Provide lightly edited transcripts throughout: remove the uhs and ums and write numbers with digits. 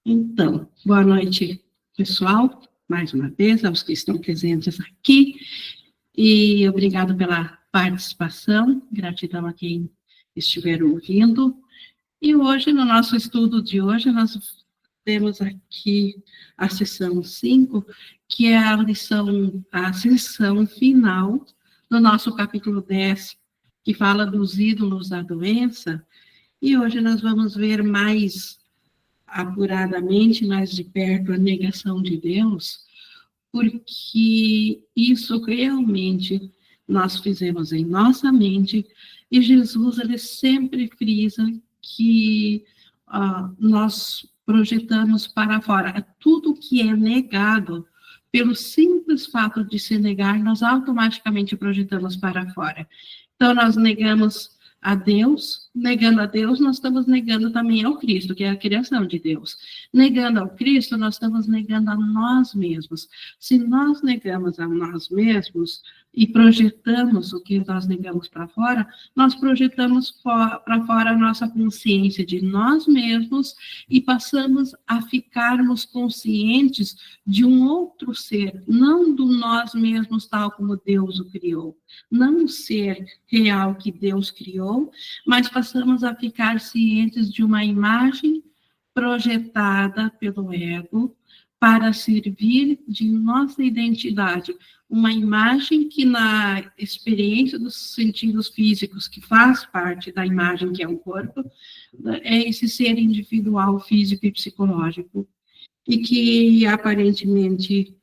Então, boa noite, pessoal, mais uma vez, aos que estão presentes aqui, e obrigado pela participação, gratidão a quem estiver ouvindo. E hoje, no nosso estudo de hoje, nós temos aqui a sessão 5, que é a sessão final do nosso capítulo 10, que fala dos ídolos da doença, e hoje nós vamos ver mais apuradamente, mais de perto, a negação de Deus, porque isso realmente nós fizemos em nossa mente, e Jesus, ele sempre frisa que nós projetamos para fora. Tudo que é negado, pelo simples fato de se negar, nós automaticamente projetamos para fora. Então, nós negamos a Deus, negando a Deus, nós estamos negando também ao Cristo, que é a criação de Deus. Negando ao Cristo, nós estamos negando a nós mesmos. Se nós negamos a nós mesmos e projetamos o que nós negamos para fora, nós projetamos para fora a nossa consciência de nós mesmos e passamos a ficarmos conscientes de um outro ser, não do nós mesmos tal como Deus o criou, não o ser real que Deus criou, mas passamos a ficar cientes de uma imagem projetada pelo ego para servir de nossa identidade, uma imagem que na experiência dos sentidos físicos, que faz parte da imagem que é o corpo, é esse ser individual, físico e psicológico, e que aparentemente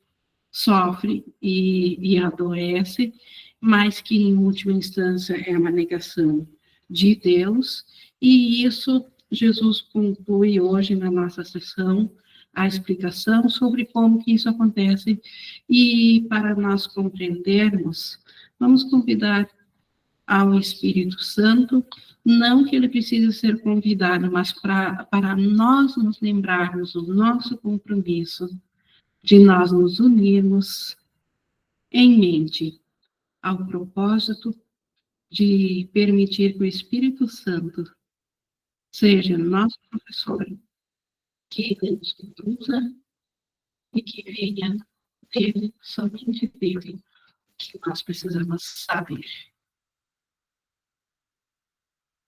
sofre e adoece, mas que em última instância é uma negação de Deus, e isso Jesus conclui hoje na nossa sessão a explicação sobre como que isso acontece, e para nós compreendermos, vamos convidar ao Espírito Santo, não que ele precise ser convidado, mas para nós nos lembrarmos do nosso compromisso, de nós nos unirmos em mente ao propósito de permitir que o Espírito Santo seja nosso professor, que ele nos conduza e que venha dele, somente dele, que nós precisamos saber.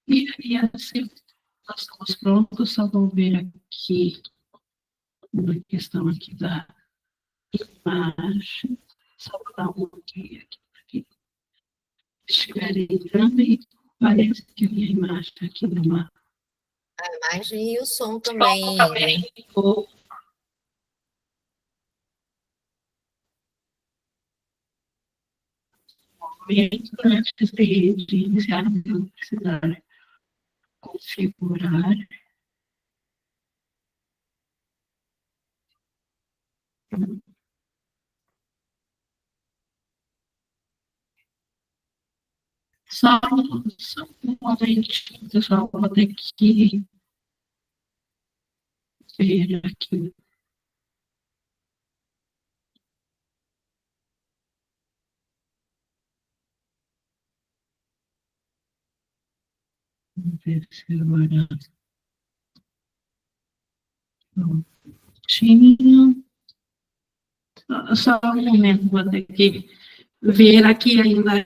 E assim, nós estamos prontos, só vou ver aqui uma questão aqui da imagem, só vou dar um aqui. Estiver entrando e parece que a minha imagem está aqui numa... A imagem e o som também. Antes de iniciar, vamos precisar configurar. Só um momentinho, pessoal, vou ter que ver aqui. Vamos ver se agora... Prontinho. Só um momento, vou ter que ver aqui ainda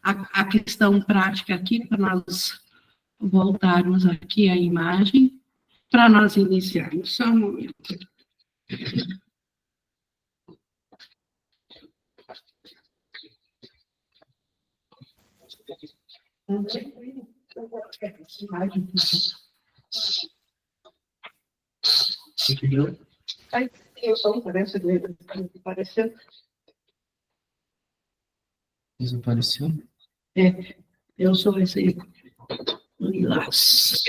a questão prática aqui, para nós voltarmos aqui à imagem, para nós iniciarmos. Só um momento. Aí, eu só parece apareceu. Desapareceu? É, eu sou esse enlace.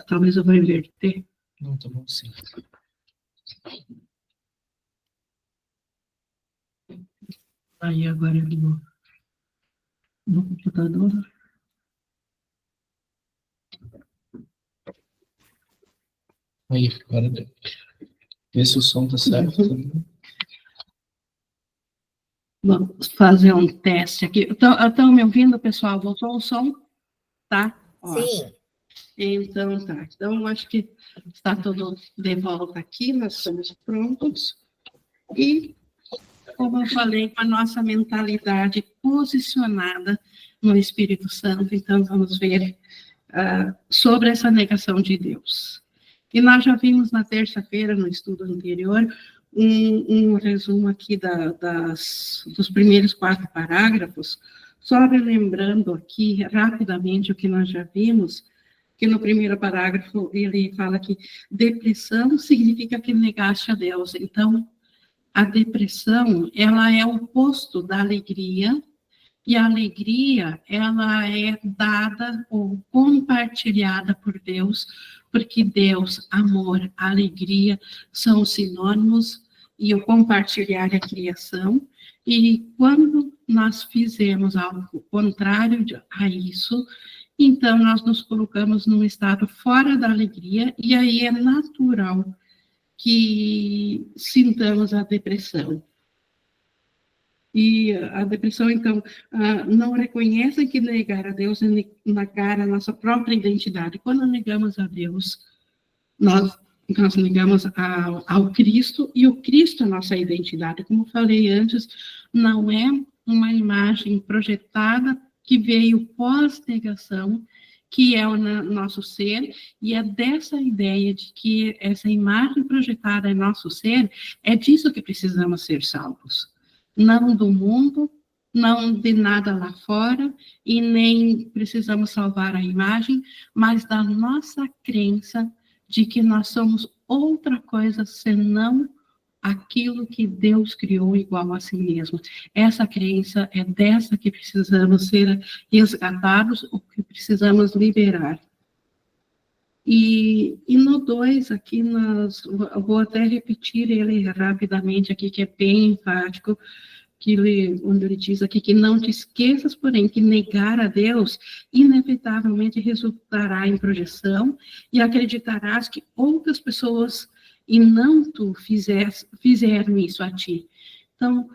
Talvez eu vou inverter. Não, tá bom sim. Aí agora eu ligo no computador. Aí, agora vê se o som tá certo. Vamos fazer um teste aqui. Estão me ouvindo, pessoal? Voltou o som? Tá? Ó. Sim. Então, tá. Então, acho que está tudo de volta aqui, nós estamos prontos. E, como eu falei, com a nossa mentalidade posicionada no Espírito Santo, então vamos ver sobre essa negação de Deus. E nós já vimos na terça-feira, no estudo anterior, um resumo aqui dos primeiros 4 parágrafos, só relembrando aqui rapidamente o que nós já vimos, que no primeiro parágrafo ele fala que depressão significa que negaste a Deus. Então, a depressão, ela é o oposto da alegria, e a alegria, ela é dada ou compartilhada por Deus, porque Deus, amor, alegria são sinônimos, e o compartilhar é a criação, e quando nós fizermos algo contrário a isso, então nós nos colocamos num estado fora da alegria, e aí é natural que sintamos a depressão. E a depressão, então, não reconhece que negar a Deus é negar a nossa própria identidade. Quando negamos a Deus, nós negamos ao Cristo, e o Cristo é a nossa identidade. Como falei antes, não é uma imagem projetada que veio pós-negação, que é o nosso ser, e é dessa ideia de que essa imagem projetada em nosso ser, é disso que precisamos ser salvos. Não do mundo, não de nada lá fora, e nem precisamos salvar a imagem, mas da nossa crença de que nós somos outra coisa senão aquilo que Deus criou igual a si mesmo. Essa crença é dessa que precisamos ser resgatados, ou que precisamos liberar. E no 2 aqui, eu vou até repetir ele rapidamente aqui, que é bem enfático, onde ele diz aqui que não te esqueças, porém, que negar a Deus inevitavelmente resultará em projeção, e acreditarás que outras pessoas e não tu fizeram isso a ti. Então,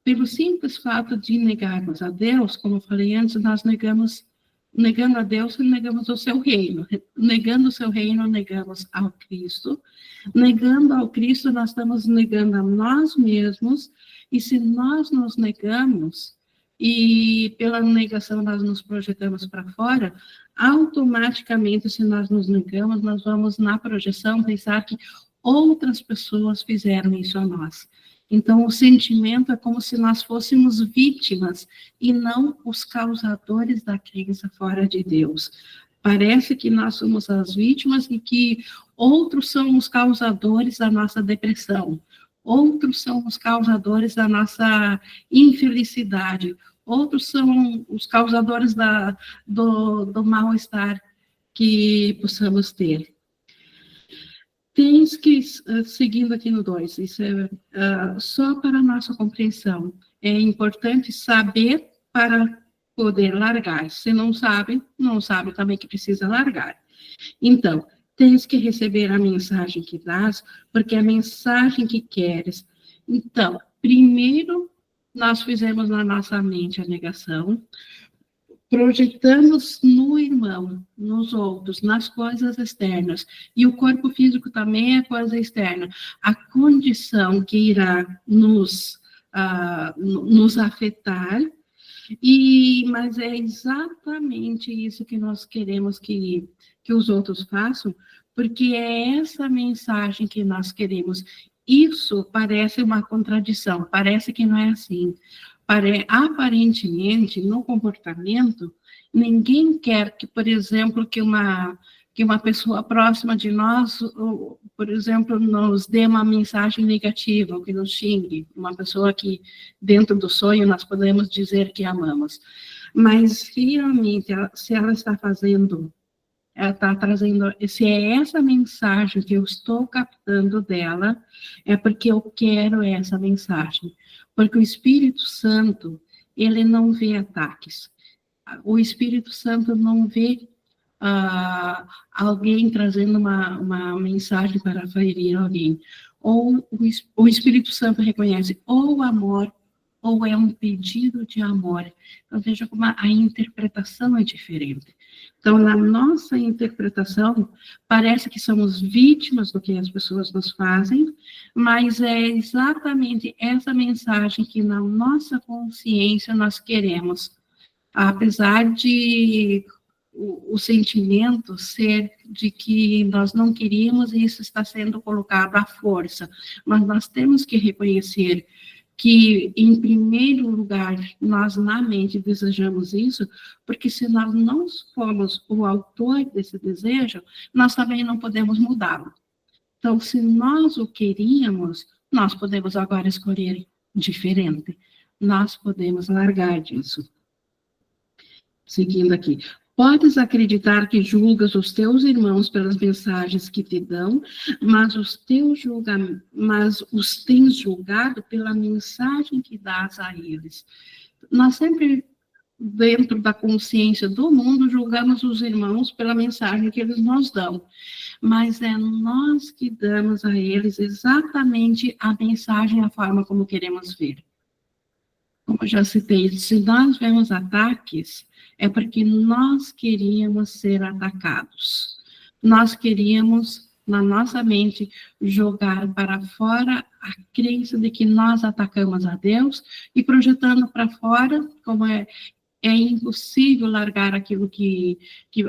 pelo simples fato de negarmos a Deus, como eu falei antes, nós negando a Deus, negamos o seu reino. Negando o seu reino, negamos ao Cristo. Negando ao Cristo, nós estamos negando a nós mesmos, e se nós nos negamos, e pela negação nós nos projetamos para fora, automaticamente, se nós nos negamos, nós vamos na projeção pensar que outras pessoas fizeram isso a nós. Então, o sentimento é como se nós fôssemos vítimas e não os causadores da crença fora de Deus. Parece que nós somos as vítimas e que outros são os causadores da nossa depressão. Outros são os causadores da nossa infelicidade. Outros são os causadores do mal-estar que possamos ter. Tens que, seguindo aqui no 2, isso é só para a nossa compreensão. É importante saber para poder largar. Se não sabe também que precisa largar. Então, tens que receber a mensagem que dás, porque é a mensagem que queres. Então, primeiro, nós fizemos na nossa mente a negação, projetamos no irmão, nos outros, nas coisas externas, e o corpo físico também é coisa externa, a condição que irá nos afetar, mas é exatamente isso que nós queremos que os outros façam, porque é essa mensagem que nós queremos. Isso parece uma contradição, parece que não é assim. Aparentemente, no comportamento, ninguém quer que, por exemplo, que uma pessoa próxima de nós, por exemplo, nos dê uma mensagem negativa, ou que nos xingue, uma pessoa que, dentro do sonho, nós podemos dizer que amamos. Mas, realmente, se ela está trazendo, se é essa mensagem que eu estou captando dela, é porque eu quero essa mensagem. Porque o Espírito Santo, ele não vê ataques. O Espírito Santo não vê alguém trazendo uma mensagem para ferir alguém. Ou o Espírito Santo reconhece ou o amor ou é um pedido de amor? Então, veja como a interpretação é diferente. Então, na nossa interpretação, parece que somos vítimas do que as pessoas nos fazem, mas é exatamente essa mensagem que na nossa consciência nós queremos. Apesar de o sentimento ser de que nós não queríamos e isso está sendo colocado à força, mas nós temos que reconhecer que, em primeiro lugar, nós na mente desejamos isso, porque se nós não formos o autor desse desejo, nós também não podemos mudá-lo. Então, se nós o queríamos, nós podemos agora escolher diferente. Nós podemos largar disso. Seguindo aqui. Podes acreditar que julgas os teus irmãos pelas mensagens que te dão, mas os tens julgado pela mensagem que dás a eles. Nós sempre, dentro da consciência do mundo, julgamos os irmãos pela mensagem que eles nos dão. Mas é nós que damos a eles exatamente a mensagem, a forma como queremos ver. Como eu já citei, se nós vemos ataques, é porque nós queríamos ser atacados. Nós queríamos, na nossa mente, jogar para fora a crença de que nós atacamos a Deus e projetando para fora, como é impossível largar aquilo que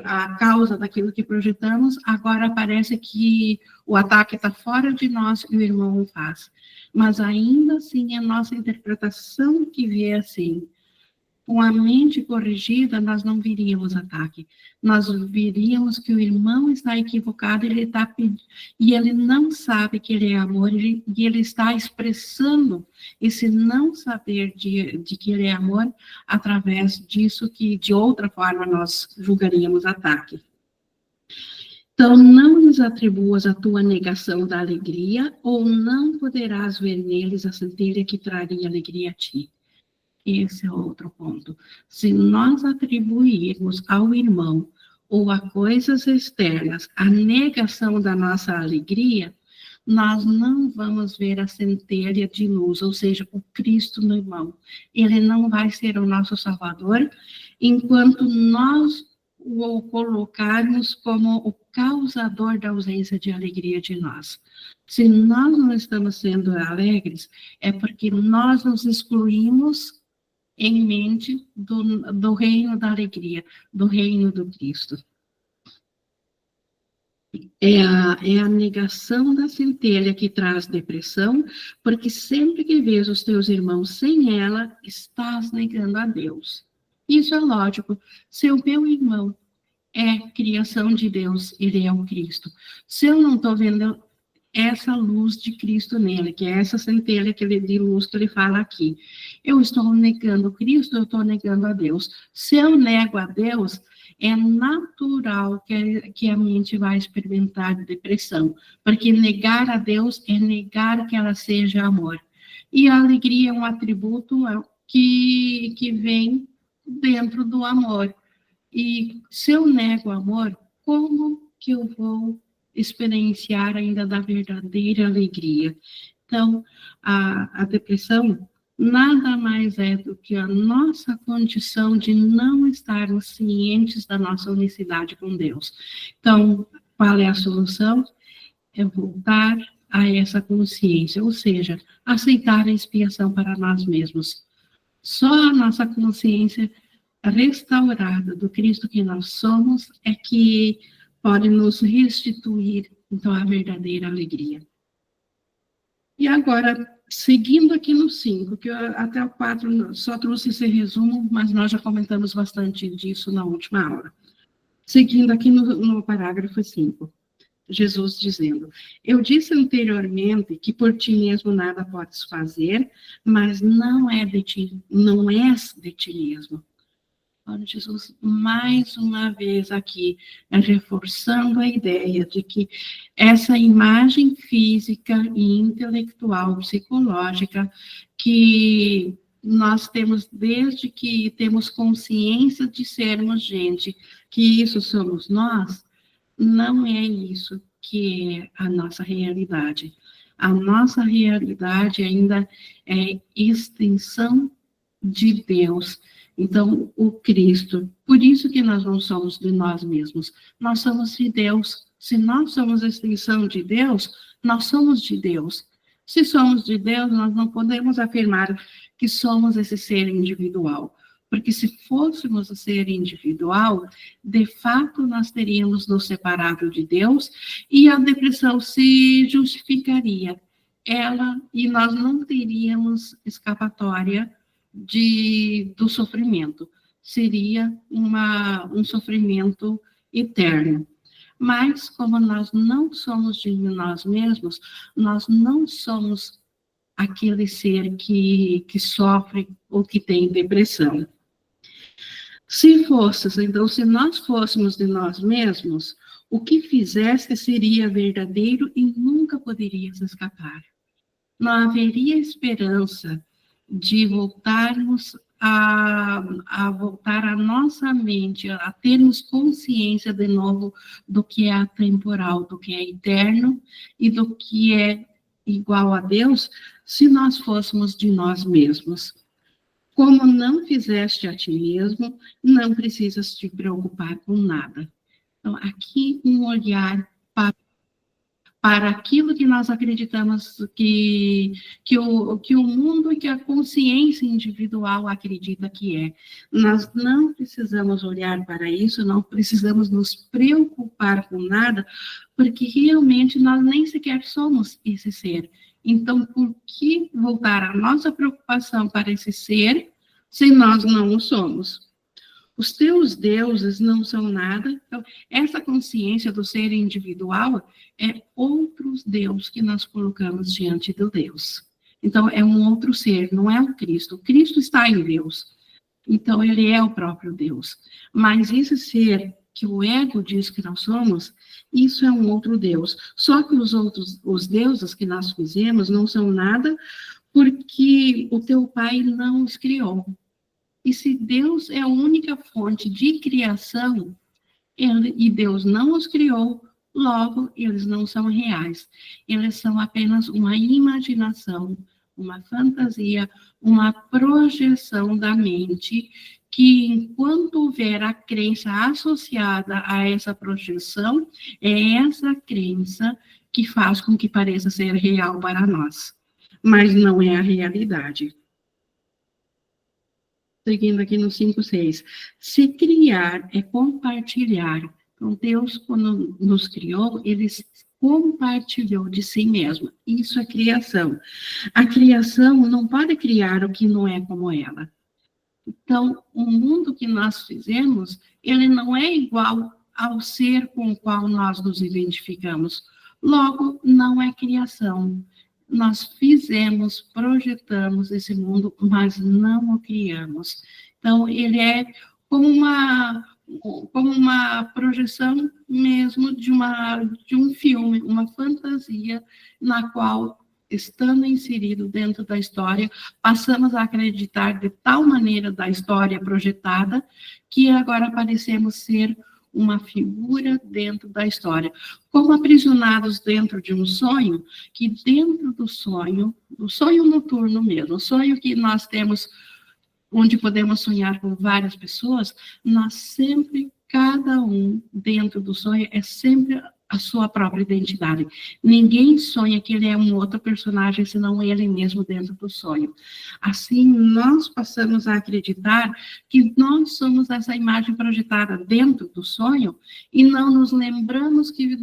a causa daquilo que projetamos, agora parece que o ataque está fora de nós e o irmão o faz. Mas ainda assim, a nossa interpretação que vê assim, com a mente corrigida, nós não viríamos ataque. Nós viríamos que o irmão está equivocado, e ele não sabe que ele é amor, e ele está expressando esse não saber de que ele é amor através disso que, de outra forma, nós julgaríamos ataque. Então, não lhes atribuas a tua negação da alegria, ou não poderás ver neles a centelha que traria alegria a ti. Esse é outro ponto. Se nós atribuirmos ao irmão ou a coisas externas a negação da nossa alegria, nós não vamos ver a centelha de luz, ou seja, o Cristo no irmão. Ele não vai ser o nosso Salvador, enquanto nós o colocarmos como o causador da ausência de alegria de nós. Se nós não estamos sendo alegres, é porque nós nos excluímos em mente do reino da alegria, do reino do Cristo. É a negação da centelha que traz depressão, porque sempre que vês os teus irmãos sem ela, estás negando a Deus. Isso é lógico. Se o meu irmão é criação de Deus, ele é o Cristo. Se eu não estou vendo essa luz de Cristo nele, que é essa centelha de luz que ele fala aqui, eu estou negando Cristo, eu estou negando a Deus. Se eu nego a Deus, é natural que a mente vai experimentar depressão, porque negar a Deus é negar que ela seja amor. E a alegria é um atributo que vem dentro do amor. E se eu nego o amor, como que eu vou experienciar ainda da verdadeira alegria? Então, a depressão nada mais é do que a nossa condição de não estarmos cientes da nossa unicidade com Deus. Então, qual é a solução? É voltar a essa consciência, ou seja, aceitar a expiação para nós mesmos. Só a nossa consciência restaurada do Cristo que nós somos é que pode nos restituir, então, a verdadeira alegria. E agora, seguindo aqui no 5, que até o 4 só trouxe esse resumo, mas nós já comentamos bastante disso na última aula. Seguindo aqui no parágrafo 5, Jesus dizendo: eu disse anteriormente que por ti mesmo nada podes fazer, mas não és de ti mesmo. Olha, Jesus, mais uma vez aqui, reforçando a ideia de que essa imagem física e intelectual, psicológica, que nós temos desde que temos consciência de sermos gente, que isso somos nós, não é isso que é a nossa realidade. a nossa realidade ainda é extensão de Deus. Então, o Cristo, por isso que nós não somos de nós mesmos, nós somos de Deus. Se nós somos a extensão de Deus, nós somos de Deus. Se somos de Deus, nós não podemos afirmar que somos esse ser individual, porque se fôssemos o ser individual, de fato nós teríamos nos separado de Deus e a depressão se justificaria. E nós não teríamos escapatória do sofrimento. Seria um sofrimento eterno. Mas, como nós não somos de nós mesmos, nós não somos aquele ser que sofre ou que tem depressão. Se nós fôssemos de nós mesmos, o que fizeste seria verdadeiro e nunca poderia se escapar. Não haveria esperança de voltarmos a voltar a nossa mente, a termos consciência de novo do que é atemporal, do que é eterno e do que é igual a Deus, se nós fôssemos de nós mesmos. Como não fizeste a ti mesmo, não precisas te preocupar com nada. Então, aqui um olhar para aquilo que nós acreditamos que o mundo e que a consciência individual acredita que é. Nós não precisamos olhar para isso, não precisamos nos preocupar com nada, porque realmente nós nem sequer somos esse ser. Então, por que voltar a nossa preocupação para esse ser, se nós não o somos? Os teus deuses não são nada. Então, essa consciência do ser individual é outros deuses que nós colocamos diante do Deus. Então, é um outro ser, não é o Cristo. O Cristo está em Deus. Então, ele é o próprio Deus. Mas esse ser que o ego diz que nós somos, isso é um outro Deus. Só que os deuses que nós fizemos não são nada porque o teu pai não os criou. E se Deus é a única fonte de criação, e Deus não os criou, logo eles não são reais. Eles são apenas uma imaginação, uma fantasia, uma projeção da mente, que enquanto houver a crença associada a essa projeção, é essa crença que faz com que pareça ser real para nós. Mas não é a realidade. Seguindo aqui no 5:6. Se criar é compartilhar. Então, Deus, quando nos criou, ele compartilhou de si mesmo. Isso é criação. A criação não pode criar o que não é como ela. Então, o mundo que nós fizemos, ele não é igual ao ser com o qual nós nos identificamos. Logo, não é criação. Nós fizemos, projetamos esse mundo, mas não o criamos. Então, ele é como uma projeção mesmo de um filme, uma fantasia, na qual, estando inserido dentro da história, passamos a acreditar de tal maneira da história projetada, que agora parecemos ser uma figura dentro da história, como aprisionados dentro de um sonho, que dentro do sonho noturno mesmo, o sonho que nós temos, onde podemos sonhar com várias pessoas, nós sempre, cada um dentro do sonho, é sempre a sua própria identidade. Ninguém sonha que ele é um outro personagem, senão ele mesmo dentro do sonho. Assim, nós passamos a acreditar que nós somos essa imagem projetada dentro do sonho e não nos lembramos que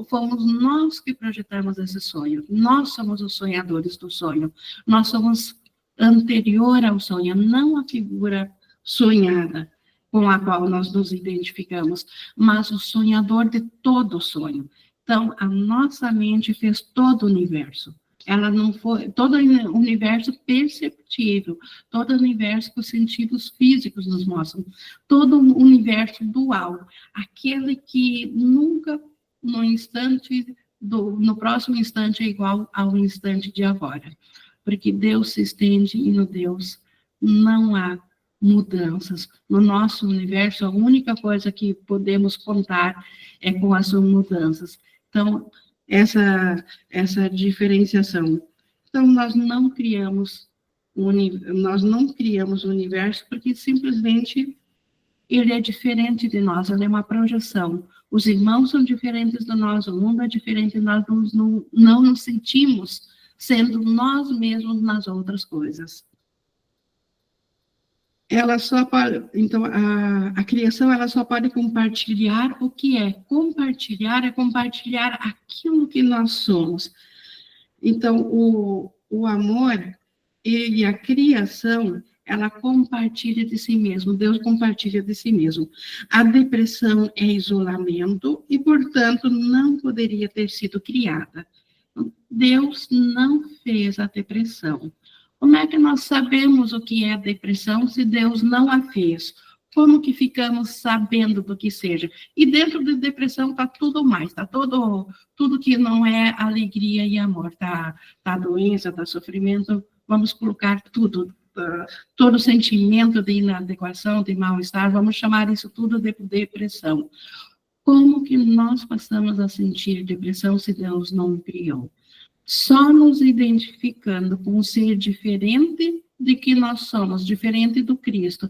fomos nós que projetamos esse sonho. Nós somos os sonhadores do sonho. Nós somos anterior ao sonho, não a figura sonhada com a qual nós nos identificamos, mas o sonhador de todo o sonho. Então, a nossa mente fez todo o universo. Ela não foi todo o universo perceptível, todo o universo que os sentidos físicos nos mostram, todo o universo dual, aquele que nunca no próximo instante é igual ao instante de agora. Porque Deus se estende e no Deus não há mudanças. No nosso universo, a única coisa que podemos contar é com as mudanças. Então, essa diferenciação. Então, nós não criamos o universo porque simplesmente ele é diferente de nós, ele é uma projeção. Os irmãos são diferentes de nós, o mundo é diferente, nós não nos sentimos sendo nós mesmos nas outras coisas. Então, a criação ela só pode compartilhar o que é. Compartilhar é compartilhar aquilo que nós somos. Então, o amor e a criação, ela compartilha de si mesmo, Deus compartilha de si mesmo. A depressão é isolamento e, portanto, não poderia ter sido criada. Deus não fez a depressão. Como é que nós sabemos o que é a depressão se Deus não a fez? Como que ficamos sabendo do que seja? E dentro da depressão está tudo mais, está tudo que não é alegria e amor, está doença, está sofrimento, vamos colocar tudo, todo sentimento de inadequação, de mal-estar, vamos chamar isso tudo de depressão. Como que nós passamos a sentir depressão se Deus não criou? Só nos identificando com um ser diferente de que nós somos, diferente do Cristo.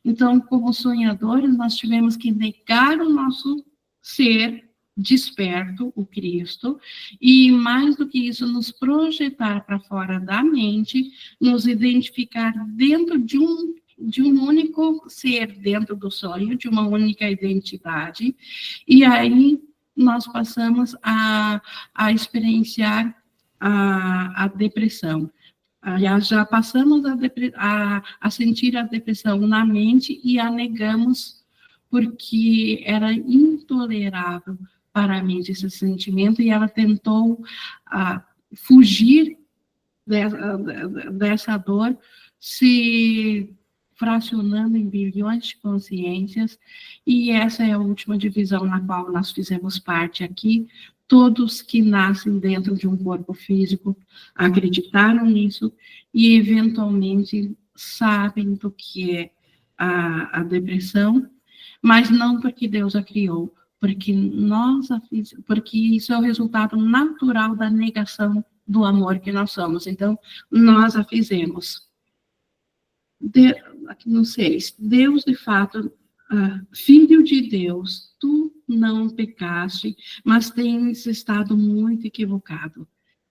Então, como sonhadores, nós tivemos que negar o nosso ser desperto, o Cristo, e mais do que isso, nos projetar para fora da mente, nos identificar dentro de um único ser, dentro do sonho, de uma única identidade, e aí nós passamos a experienciar a depressão. Aliás, já passamos a sentir a depressão na mente e a negamos porque era intolerável para a mente esse sentimento e ela tentou fugir dessa dor, se fracionando em bilhões de consciências, e essa é a última divisão na qual nós fizemos parte aqui. Todos que nascem dentro de um corpo físico acreditaram nisso e, eventualmente, sabem do que é a depressão, mas não porque Deus a criou, porque isso é o resultado natural da negação do amor que nós somos. Então, nós a fizemos. Aqui no 6, Deus, de fato, Filho de Deus, tu não pecaste, mas tens estado muito equivocado.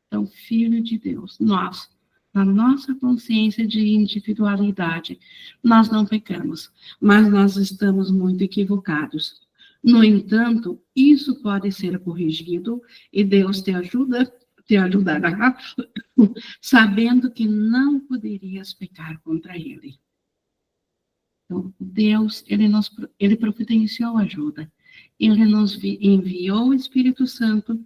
Então, Filho de Deus, nós, na nossa consciência de individualidade, nós não pecamos, mas nós estamos muito equivocados. No entanto, isso pode ser corrigido e Deus te ajudará, sabendo que não poderias pecar contra Ele. Então, Deus, ele providenciou ajuda. Ele nos enviou o Espírito Santo,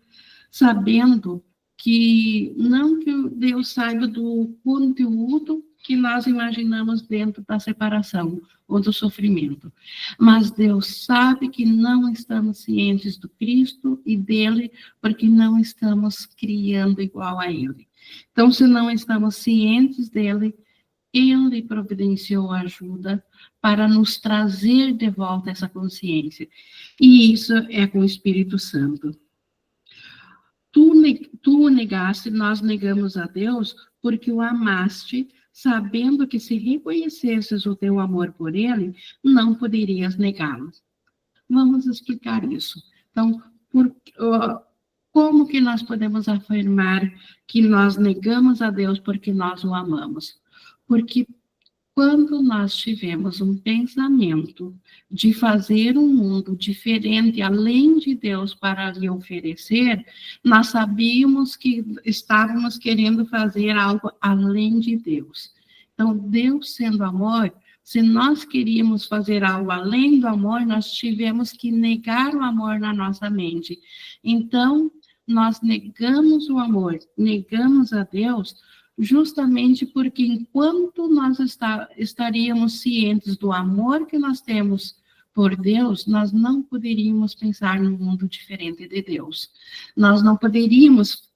sabendo que não que Deus saiba do conteúdo que nós imaginamos dentro da separação ou do sofrimento, mas Deus sabe que não estamos cientes do Cristo e dele, porque não estamos criando igual a ele. Então, se não estamos cientes dele, ele providenciou ajuda para nos trazer de volta essa consciência. E isso é com o Espírito Santo. Tu o negaste, nós negamos a Deus, porque o amaste, sabendo que se reconhecesses o teu amor por ele, não poderias negá-lo. Vamos explicar isso. Então, como que nós podemos afirmar que nós negamos a Deus porque nós o amamos? Porque quando nós tivemos um pensamento de fazer um mundo diferente, além de Deus, para lhe oferecer, nós sabíamos que estávamos querendo fazer algo além de Deus. Então, Deus sendo amor, se nós queríamos fazer algo além do amor, nós tivemos que negar o amor na nossa mente. Então, nós negamos o amor, negamos a Deus, justamente porque enquanto nós estaríamos cientes do amor que nós temos por Deus, nós não poderíamos pensar num mundo diferente de Deus. Nós não poderíamos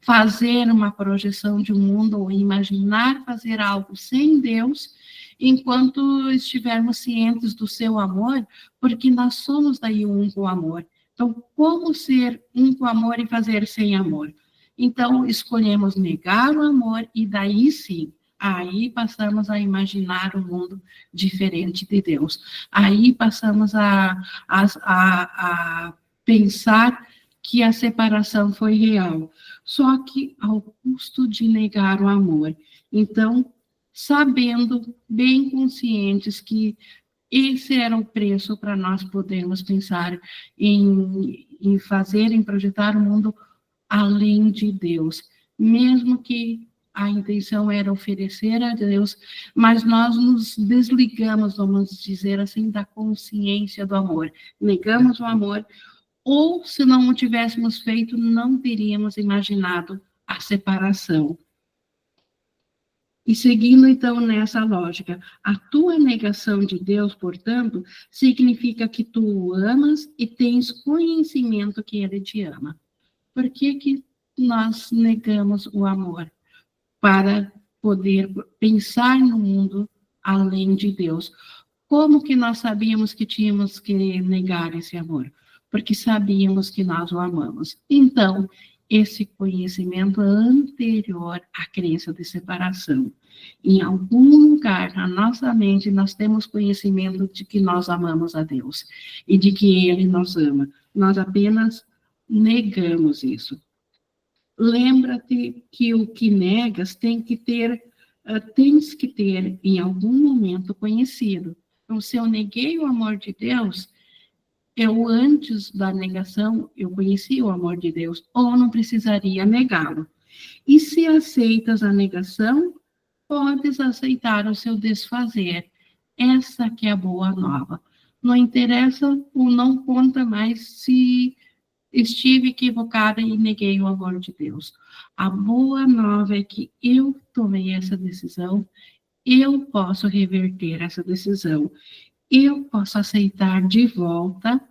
fazer uma projeção de um mundo ou imaginar fazer algo sem Deus, enquanto estivermos cientes do seu amor, porque nós somos daí um com o amor. Então, como ser um com amor e fazer sem amor? Então, escolhemos negar o amor e daí sim, aí passamos a imaginar um mundo diferente de Deus. Aí passamos a pensar que a separação foi real, só que ao custo de negar o amor. Então, sabendo, bem conscientes que esse era o preço para nós podermos pensar em fazer, em projetar o mundo além de Deus, mesmo que a intenção era oferecer a Deus, mas nós nos desligamos, vamos dizer assim, da consciência do amor, negamos o amor, ou se não o tivéssemos feito, não teríamos imaginado a separação. E seguindo, então, nessa lógica, a tua negação de Deus, portanto, significa que tu o amas e tens conhecimento que ele te ama. Por que nós negamos o amor? Para poder pensar no mundo além de Deus. Como que nós sabíamos que tínhamos que negar esse amor? Porque sabíamos que nós o amamos. Então, esse conhecimento anterior à crença de separação. Em algum lugar na nossa mente, nós temos conhecimento de que nós amamos a Deus e de que Ele nos ama. Nós apenas negamos isso. Lembra-te que o que negas tens que ter em algum momento conhecido. Então, se eu neguei o amor de Deus, eu antes da negação, eu conhecia o amor de Deus, ou não precisaria negá-lo. E se aceitas a negação, podes aceitar o seu desfazer. Essa que é a boa nova. Não interessa ou não conta mais se estive equivocada e neguei o amor de Deus. A boa nova é que eu tomei essa decisão, eu posso reverter essa decisão, eu posso aceitar de volta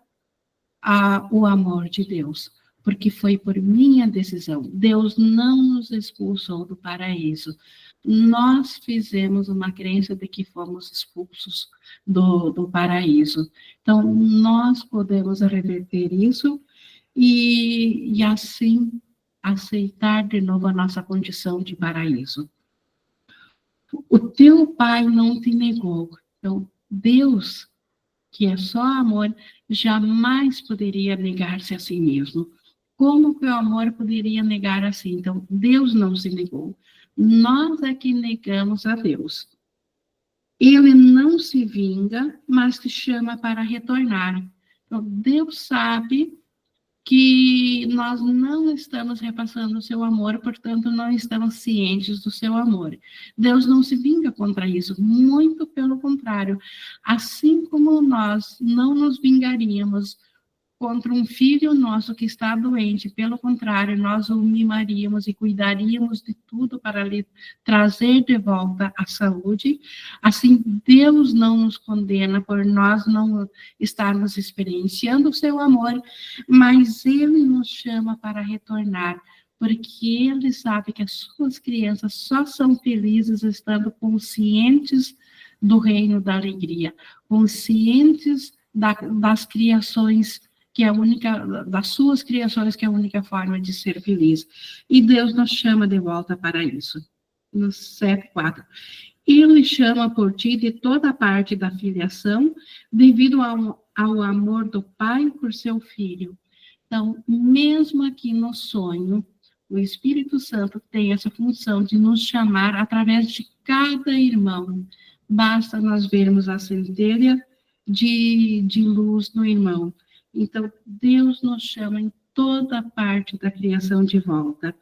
o amor de Deus, porque foi por minha decisão. Deus não nos expulsou do paraíso. Nós fizemos uma crença de que fomos expulsos do paraíso. Então, nós podemos reverter isso e assim aceitar de novo a nossa condição de paraíso. O teu pai não te negou. Então, Deus, que é só amor, jamais poderia negar-se a si mesmo. Como que o amor poderia negar assim? Então, Deus não se negou. Nós é que negamos a Deus. Ele não se vinga, mas te chama para retornar. Então, Deus sabe que nós não estamos repassando o seu amor, portanto, não estamos cientes do seu amor. Deus não se vinga contra isso, muito pelo contrário. Assim como nós não nos vingaríamos contra um filho nosso que está doente, pelo contrário, nós o mimaríamos e cuidaríamos de tudo para lhe trazer de volta a saúde. Assim, Deus não nos condena por nós não estarmos experienciando o seu amor, mas Ele nos chama para retornar, porque Ele sabe que as suas crianças só são felizes estando conscientes do reino da alegria, conscientes das criações que é a única, das suas criações, que é a única forma de ser feliz. E Deus nos chama de volta para isso. No 7:4. Ele chama por ti de toda parte da filiação, devido ao amor do Pai por seu Filho. Então, mesmo aqui no sonho, o Espírito Santo tem essa função de nos chamar através de cada irmão. Basta nós vermos a centelha de luz no irmão. Então, Deus nos chama em toda parte da criação de volta.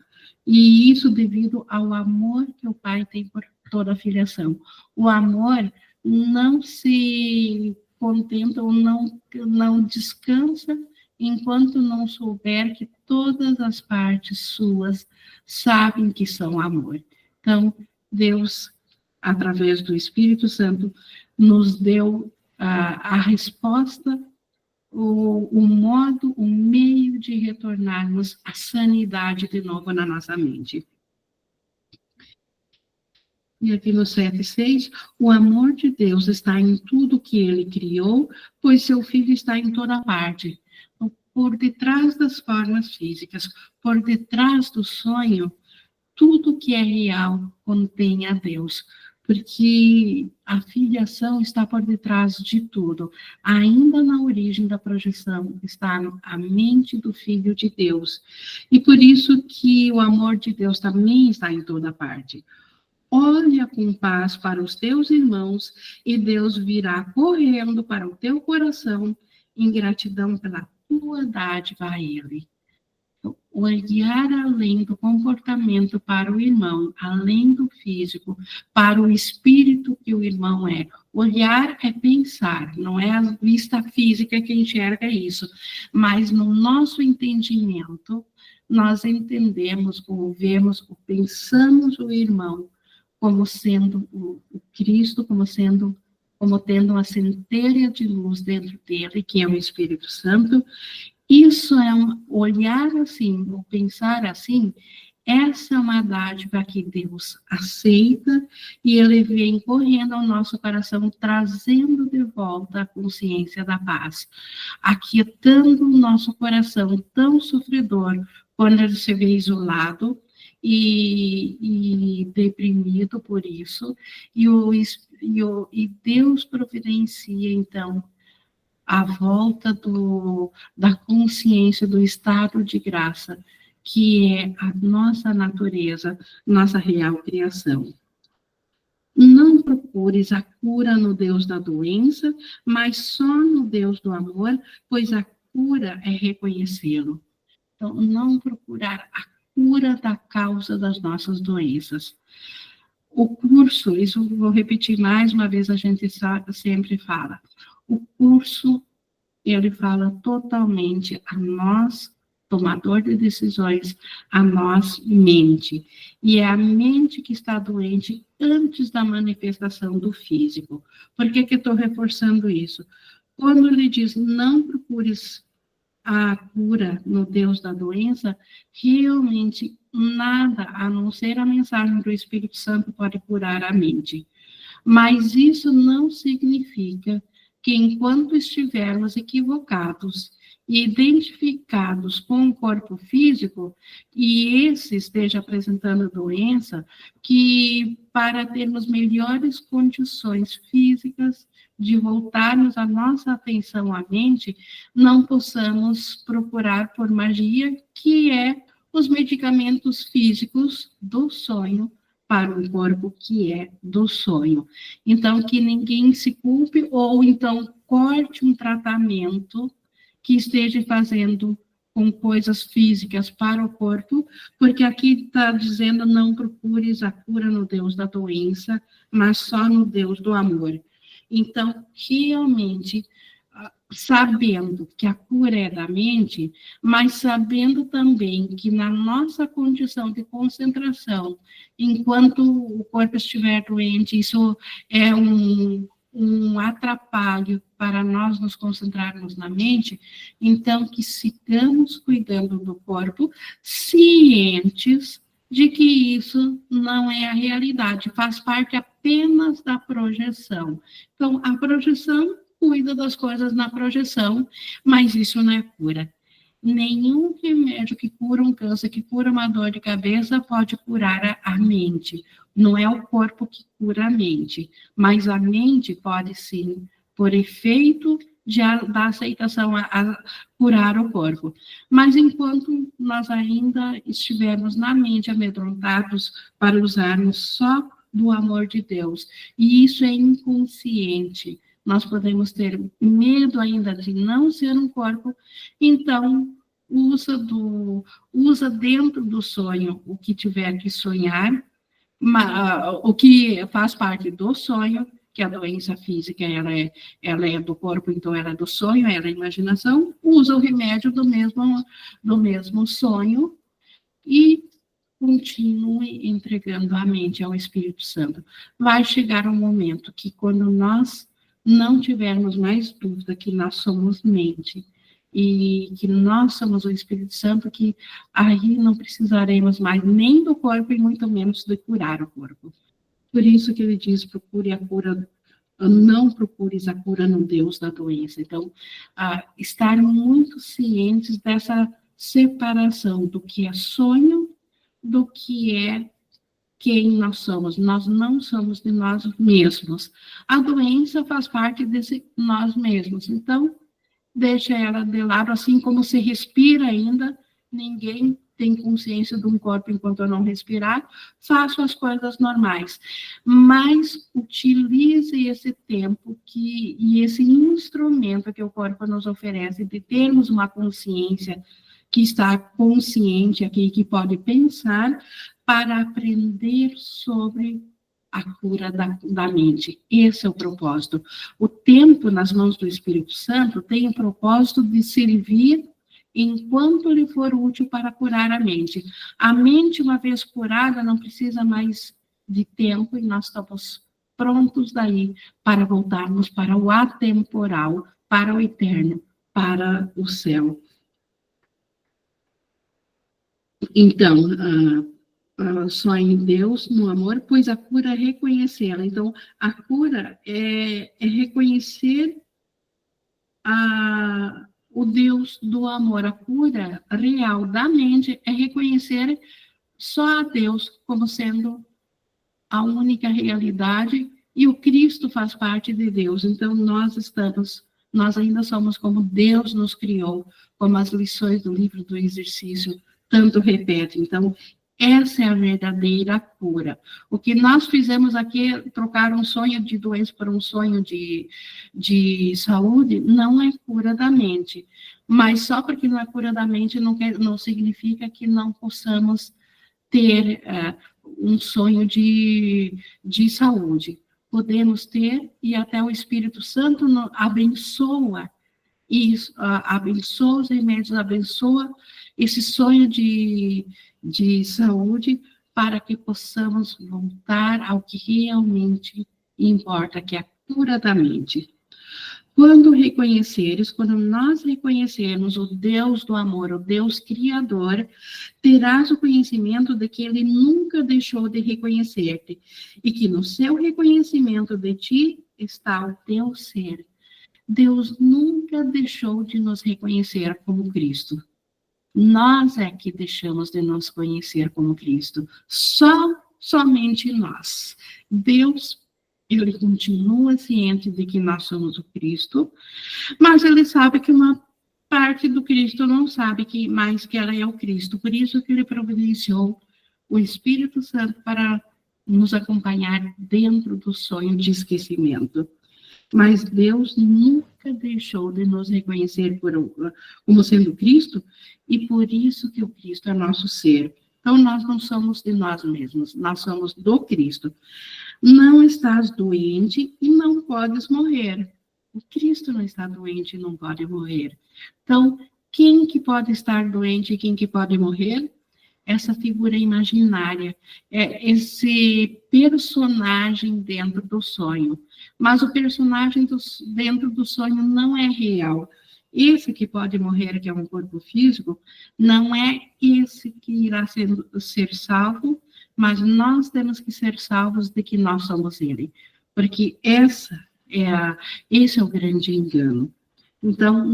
E isso devido ao amor que o Pai tem por toda a filiação. O amor não se contenta ou não descansa enquanto não souber que todas as partes suas sabem que são amor. Então, Deus, através do Espírito Santo, nos deu a resposta, o modo, o meio de retornarmos à sanidade de novo na nossa mente. E aqui no 7:6, o amor de Deus está em tudo que Ele criou, pois seu Filho está em toda parte. Então, por detrás das formas físicas, por detrás do sonho, tudo que é real contém a Deus, porque a filiação está por detrás de tudo. Ainda na origem da projeção está a mente do Filho de Deus. E por isso que o amor de Deus também está em toda parte. Olha com paz para os teus irmãos e Deus virá correndo para o teu coração em gratidão pela tua dádiva a Ele. Olhar além do comportamento para o irmão, além do físico, para o espírito que o irmão é. Olhar é pensar, não é a vista física que enxerga isso, mas no nosso entendimento, nós entendemos, ou vemos, ou pensamos o irmão como sendo o Cristo, como tendo uma centelha de luz dentro dele, que é o Espírito Santo. Isso é um olhar assim, ou pensar assim, essa é uma dádiva que Deus aceita e Ele vem correndo ao nosso coração, trazendo de volta a consciência da paz, aquietando o nosso coração tão sofredor, quando ele se vê isolado e deprimido por isso, e Deus providencia, então, a volta da consciência, do estado de graça, que é a nossa natureza, nossa real criação. Não procures a cura no Deus da doença, mas só no Deus do amor, pois a cura é reconhecê-lo. Então, não procurar a cura da causa das nossas doenças. O curso, isso eu vou repetir mais uma vez, a gente sempre fala, o curso, ele fala totalmente a nós, tomador de decisões, a nós, mente. E é a mente que está doente antes da manifestação do físico. Por que eu estou reforçando isso? Quando ele diz, não procures a cura no Deus da doença, realmente nada, a não ser a mensagem do Espírito Santo, pode curar a mente. Mas isso não significa que enquanto estivermos equivocados e identificados com o corpo físico, e esse esteja apresentando doença, que para termos melhores condições físicas de voltarmos a nossa atenção à mente, não possamos procurar por magia, que é os medicamentos físicos do sonho, para um corpo que é do sonho. Então, que ninguém se culpe, ou então corte um tratamento que esteja fazendo com coisas físicas para o corpo, porque aqui está dizendo, não procures a cura no Deus da doença, mas só no Deus do amor. Então, realmente, sabendo que a cura é da mente, mas sabendo também que na nossa condição de concentração, enquanto o corpo estiver doente, isso é um atrapalho para nós nos concentrarmos na mente, então que sigamos cuidando do corpo, cientes de que isso não é a realidade, faz parte apenas da projeção. Então, a projeção cuida das coisas na projeção, mas isso não é cura. Nenhum remédio que cura um câncer, que cura uma dor de cabeça, pode curar a mente. Não é o corpo que cura a mente, mas a mente pode sim, por efeito da aceitação, a curar o corpo. Mas enquanto nós ainda estivermos na mente amedrontados para usarmos só do amor de Deus, e isso é inconsciente, nós podemos ter medo ainda de não ser um corpo, então usa dentro do sonho o que tiver que sonhar, o que faz parte do sonho, que a doença física ela é do corpo, então ela é do sonho, ela é a imaginação, usa o remédio do mesmo sonho e continue entregando a mente ao Espírito Santo. Vai chegar um momento que quando nós não tivermos mais dúvida que nós somos mente e que nós somos o Espírito Santo, que aí não precisaremos mais nem do corpo e muito menos de curar o corpo. Por isso que ele diz, procure a cura não procures a cura no Deus da doença. Então, estar muito cientes dessa separação do que é sonho, do que é quem nós somos. Nós não somos de nós mesmos. A doença faz parte desse nós mesmos. Então, deixa ela de lado, assim como se respira ainda, ninguém tem consciência de um corpo enquanto eu não respirar, faço as coisas normais. Mas utilize esse tempo e esse instrumento que o corpo nos oferece de termos uma consciência que está consciente aqui, que pode pensar, para aprender sobre a cura da mente. Esse é o propósito. O tempo nas mãos do Espírito Santo tem o propósito de servir enquanto lhe for útil para curar a mente. A mente, uma vez curada, não precisa mais de tempo e nós estamos prontos daí para voltarmos para o atemporal, para o eterno, para o céu. Então, só em Deus, no amor, pois a cura é reconhecê-la. Então, a cura é reconhecer o Deus do amor. A cura real da mente é reconhecer só a Deus como sendo a única realidade e o Cristo faz parte de Deus. Então, nós ainda somos como Deus nos criou, como as lições do livro do exercício tanto repete. Então, essa é a verdadeira cura. O que nós fizemos aqui é trocar um sonho de doença por um sonho de saúde, não é cura da mente. Mas só porque não é cura da mente não significa que não possamos ter um sonho de saúde. Podemos ter, e até o Espírito Santo abençoa isso, abençoa os remédios, abençoa esse sonho de saúde, para que possamos voltar ao que realmente importa, que é a cura da mente. Quando nós reconhecermos o Deus do amor, o Deus Criador, terás o conhecimento de que Ele nunca deixou de reconhecer-te, e que no seu reconhecimento de ti está o teu ser. Deus nunca deixou de nos reconhecer como Cristo. Nós é que deixamos de nos conhecer como Cristo. Somente nós. Deus, Ele continua ciente de que nós somos o Cristo, mas Ele sabe que uma parte do Cristo não sabe mais que ela é o Cristo. Por isso que Ele providenciou o Espírito Santo para nos acompanhar dentro do sonho de esquecimento. Mas Deus nunca deixou de nos reconhecer como sendo Cristo, e por isso que o Cristo é nosso ser. Então, nós não somos de nós mesmos, nós somos do Cristo. Não estás doente e não podes morrer. O Cristo não está doente e não pode morrer. Então, quem que pode estar doente e quem que pode morrer? Essa figura imaginária, esse personagem dentro do sonho. Mas o personagem dentro do sonho não é real. Esse que pode morrer, que é um corpo físico, não é esse que irá ser salvo, mas nós temos que ser salvos de que nós somos ele. Porque esse é o grande engano. Então,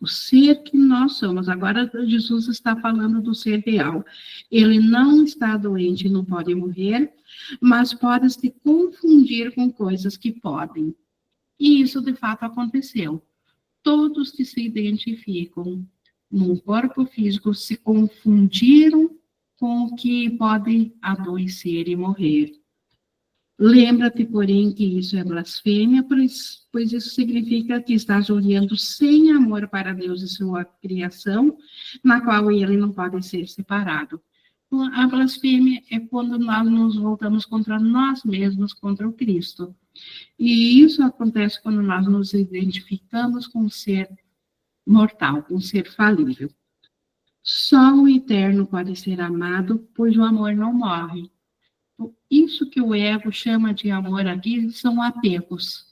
o ser que nós somos, agora Jesus está falando do ser real. Ele não está doente, não pode morrer, mas pode se confundir com coisas que podem. E isso, de fato, aconteceu. Todos que se identificam num corpo físico se confundiram com o que pode adoecer e morrer. Lembra-te, porém, que isso é blasfêmia, pois isso significa que estás olhando sem amor para Deus e sua criação, na qual ele não pode ser separado. A blasfêmia é quando nós nos voltamos contra nós mesmos, contra o Cristo. E isso acontece quando nós nos identificamos com um ser mortal, com um ser falível. Só o eterno pode ser amado, pois o amor não morre. Isso que o ego chama de amor aqui são apegos.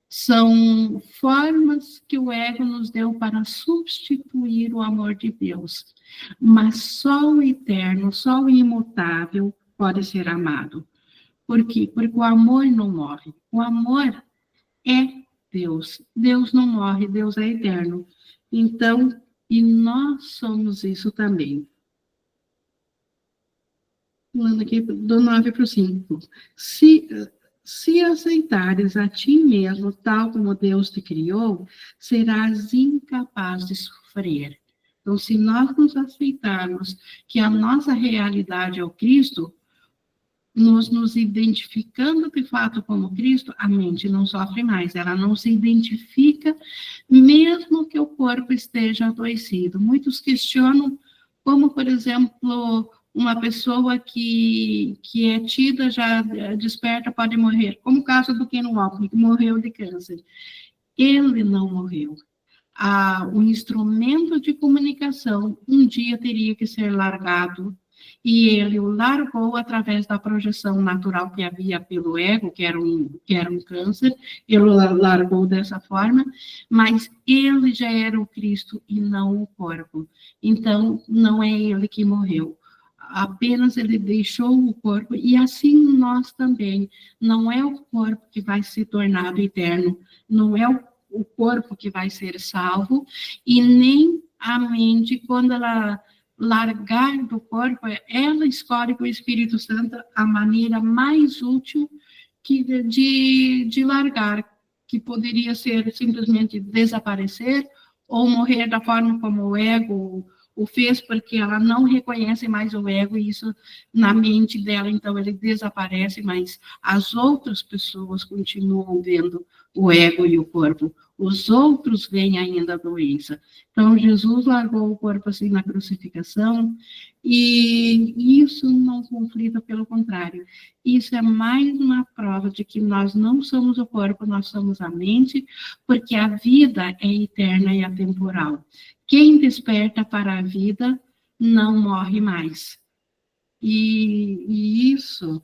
São formas que o ego nos deu para substituir o amor de Deus. Mas só o eterno, só o imutável pode ser amado. Por quê? Porque o amor não morre. O amor é Deus. Deus não morre, Deus é eterno. Então, e nós somos isso também. Pulando aqui do 9 para o 5. Se aceitares a ti mesmo, tal como Deus te criou, serás incapaz de sofrer. Então, se nós nos aceitarmos que a nossa realidade é o Cristo, nos identificando de fato como Cristo, a mente não sofre mais, ela não se identifica, mesmo que o corpo esteja adoecido. Muitos questionam como, por exemplo, uma pessoa que é tida já desperta pode morrer, como o caso do Ken Walker, que morreu de câncer. Ele não morreu. O instrumento de comunicação um dia teria que ser largado, e ele o largou através da projeção natural que havia pelo ego, que era um câncer, ele o largou dessa forma, mas ele já era o Cristo e não o corpo. Então, não é ele que morreu, apenas ele deixou o corpo, e assim nós também. Não é o corpo que vai se tornar eterno, não é o corpo que vai ser salvo, e nem a mente, quando ela largar do corpo, ela escolhe com o Espírito Santo a maneira mais útil de largar, que poderia ser simplesmente desaparecer ou morrer da forma como o ego o fez, porque ela não reconhece mais o ego, e isso na mente dela, então ele desaparece, mas as outras pessoas continuam vendo o ego e o corpo. Os outros veem ainda a doença. Então, Jesus largou o corpo assim na crucificação, e isso não conflita, pelo contrário. Isso é mais uma prova de que nós não somos o corpo, nós somos a mente, porque a vida é eterna e atemporal. Quem desperta para a vida não morre mais. E isso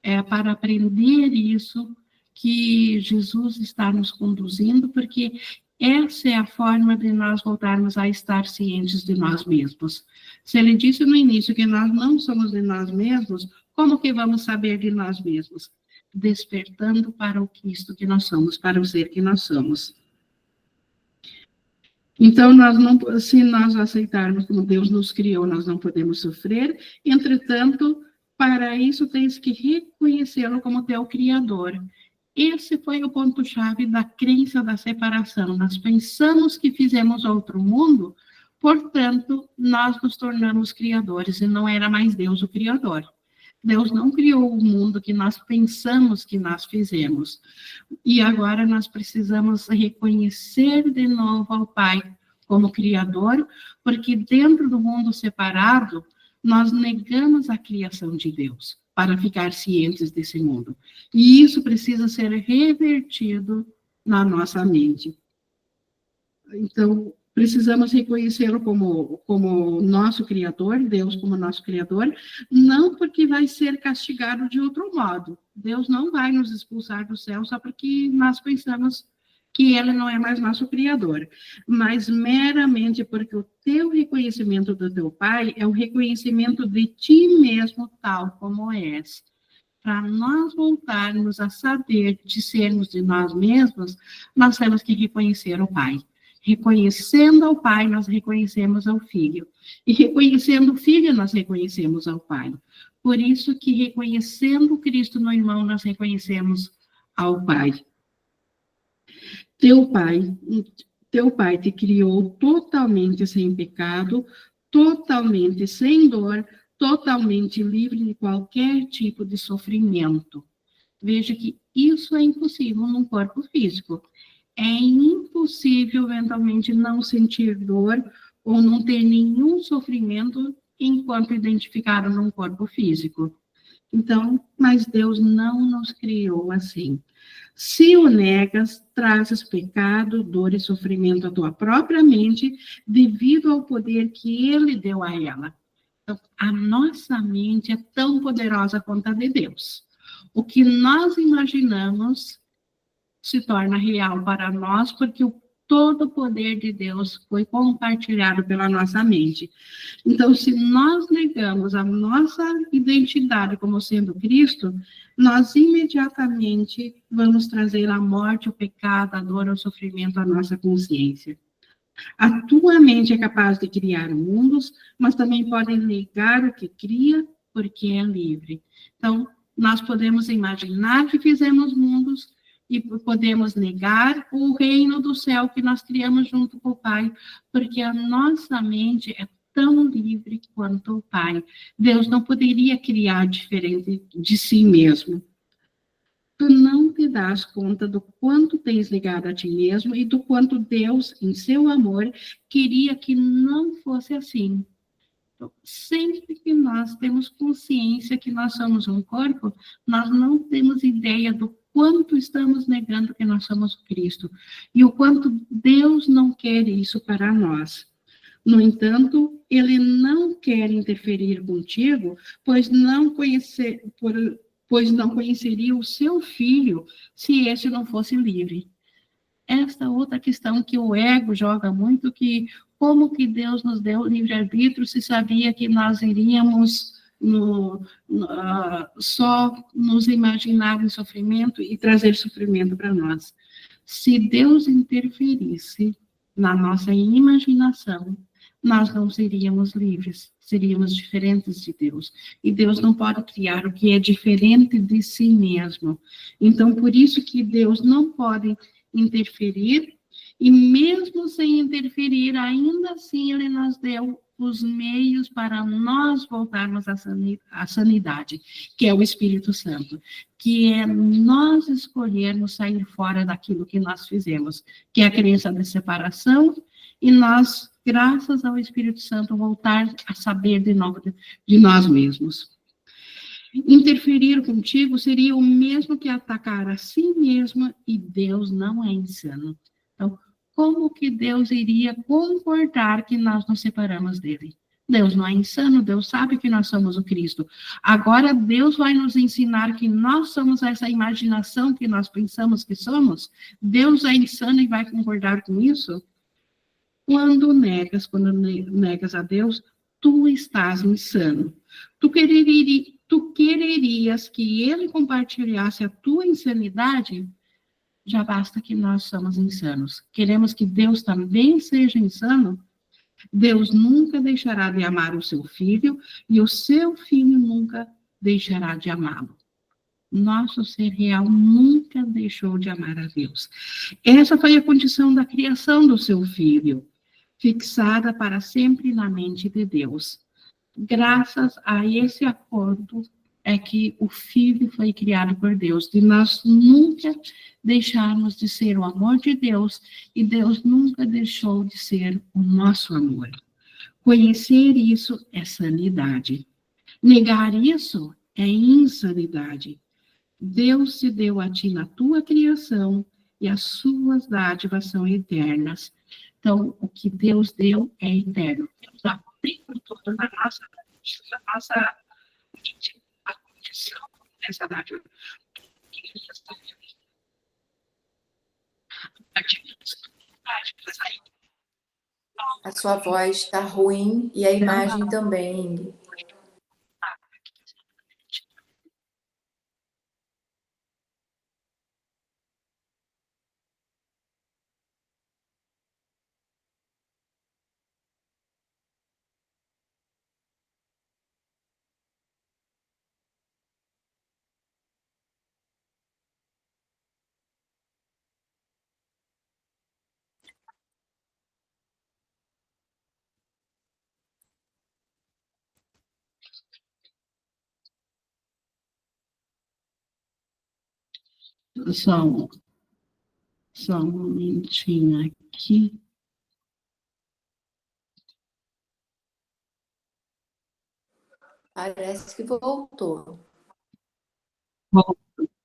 é para aprender isso que Jesus está nos conduzindo, porque essa é a forma de nós voltarmos a estar cientes de nós mesmos. Se ele disse no início que nós não somos de nós mesmos, como que vamos saber de nós mesmos? Despertando para o Cristo que nós somos, para o ser que nós somos. Então, se nós aceitarmos como Deus nos criou, nós não podemos sofrer. Entretanto, para isso, tens que reconhecê-lo como teu Criador. Esse foi o ponto-chave da crença da separação. Nós pensamos que fizemos outro mundo, portanto, nós nos tornamos criadores, e não era mais Deus o Criador. Deus não criou o mundo que nós pensamos que nós fizemos. E agora nós precisamos reconhecer de novo ao Pai como Criador, porque dentro do mundo separado, nós negamos a criação de Deus para ficar cientes desse mundo. E isso precisa ser revertido na nossa mente. Então, precisamos reconhecê-lo como nosso Criador, Deus como nosso Criador, não porque vai ser castigado de outro modo. Deus não vai nos expulsar do céu só porque nós pensamos que Ele não é mais nosso Criador, mas meramente porque o teu reconhecimento do teu Pai é o reconhecimento de ti mesmo tal como és. Para nós voltarmos a saber de sermos de nós mesmos, nós temos que reconhecer o Pai. Reconhecendo ao Pai, nós reconhecemos ao Filho. E reconhecendo o Filho, nós reconhecemos ao Pai. Por isso que reconhecendo Cristo no irmão, nós reconhecemos ao Pai. Teu Pai te criou totalmente sem pecado, totalmente sem dor, totalmente livre de qualquer tipo de sofrimento. Veja que isso é impossível num corpo físico. É impossível, eventualmente, não sentir dor ou não ter nenhum sofrimento enquanto identificado num corpo físico. Então, mas Deus não nos criou assim. Se o negas, trazes pecado, dor e sofrimento à tua própria mente, devido ao poder que Ele deu a ela. Então, a nossa mente é tão poderosa quanto a de Deus. O que nós imaginamos se torna real para nós, porque todo o poder de Deus foi compartilhado pela nossa mente. Então, se nós negamos a nossa identidade como sendo Cristo, nós imediatamente vamos trazer a morte, o pecado, a dor, o sofrimento à nossa consciência. A tua mente é capaz de criar mundos, mas também pode negar o que cria, porque é livre. Então, nós podemos imaginar que fizemos mundos e podemos negar o reino do céu que nós criamos junto com o Pai, porque a nossa mente é tão livre quanto o Pai. Deus não poderia criar diferente de si mesmo. Tu não te das conta do quanto tens ligado a ti mesmo e do quanto Deus, em seu amor, queria que não fosse assim. Então, sempre que nós temos consciência que nós somos um corpo, nós não temos ideia do quanto estamos negando que nós somos Cristo e o quanto Deus não quer isso para nós. No entanto, Ele não quer interferir contigo, pois não conheceria o seu filho se esse não fosse livre. Esta outra questão que o ego joga muito, que como que Deus nos deu livre-arbítrio se sabia que nós iríamos só nos imaginar em sofrimento e trazer sofrimento para nós. Se Deus interferisse na nossa imaginação, nós não seríamos livres, seríamos diferentes de Deus. E Deus não pode criar o que é diferente de si mesmo. Então, por isso que Deus não pode interferir, e mesmo sem interferir, ainda assim Ele nos deu os meios para nós voltarmos à sanidade, que é o Espírito Santo, que é nós escolhermos sair fora daquilo que nós fizemos, que é a crença de separação, e nós, graças ao Espírito Santo, voltar a saber de novo de nós mesmos. Interferir contigo seria o mesmo que atacar a si mesmo, e Deus não é insano. Então, como que Deus iria concordar que nós nos separamos dele? Deus não é insano, Deus sabe que nós somos o Cristo. Agora, Deus vai nos ensinar que nós somos essa imaginação que nós pensamos que somos? Deus é insano e vai concordar com isso? Quando negas a Deus, tu estás insano. Tu quererias que ele compartilhasse a tua insanidade? Já basta que nós somos insanos. Queremos que Deus também seja insano? Deus nunca deixará de amar o seu filho e o seu filho nunca deixará de amá-lo. Nosso ser real nunca deixou de amar a Deus. Essa foi a condição da criação do seu filho, fixada para sempre na mente de Deus. Graças a esse acordo é que o Filho foi criado por Deus, de nós nunca deixarmos de ser o amor de Deus, e Deus nunca deixou de ser o nosso amor. Conhecer isso é sanidade. Negar isso é insanidade. Deus se deu a ti na tua criação, e as suas dádivas são eternas. Então, o que Deus deu é eterno. Deus dá por toda a nossa a condição dessa dádiva. A sua voz está ruim e a imagem também. Só um momentinho aqui. Parece que voltou.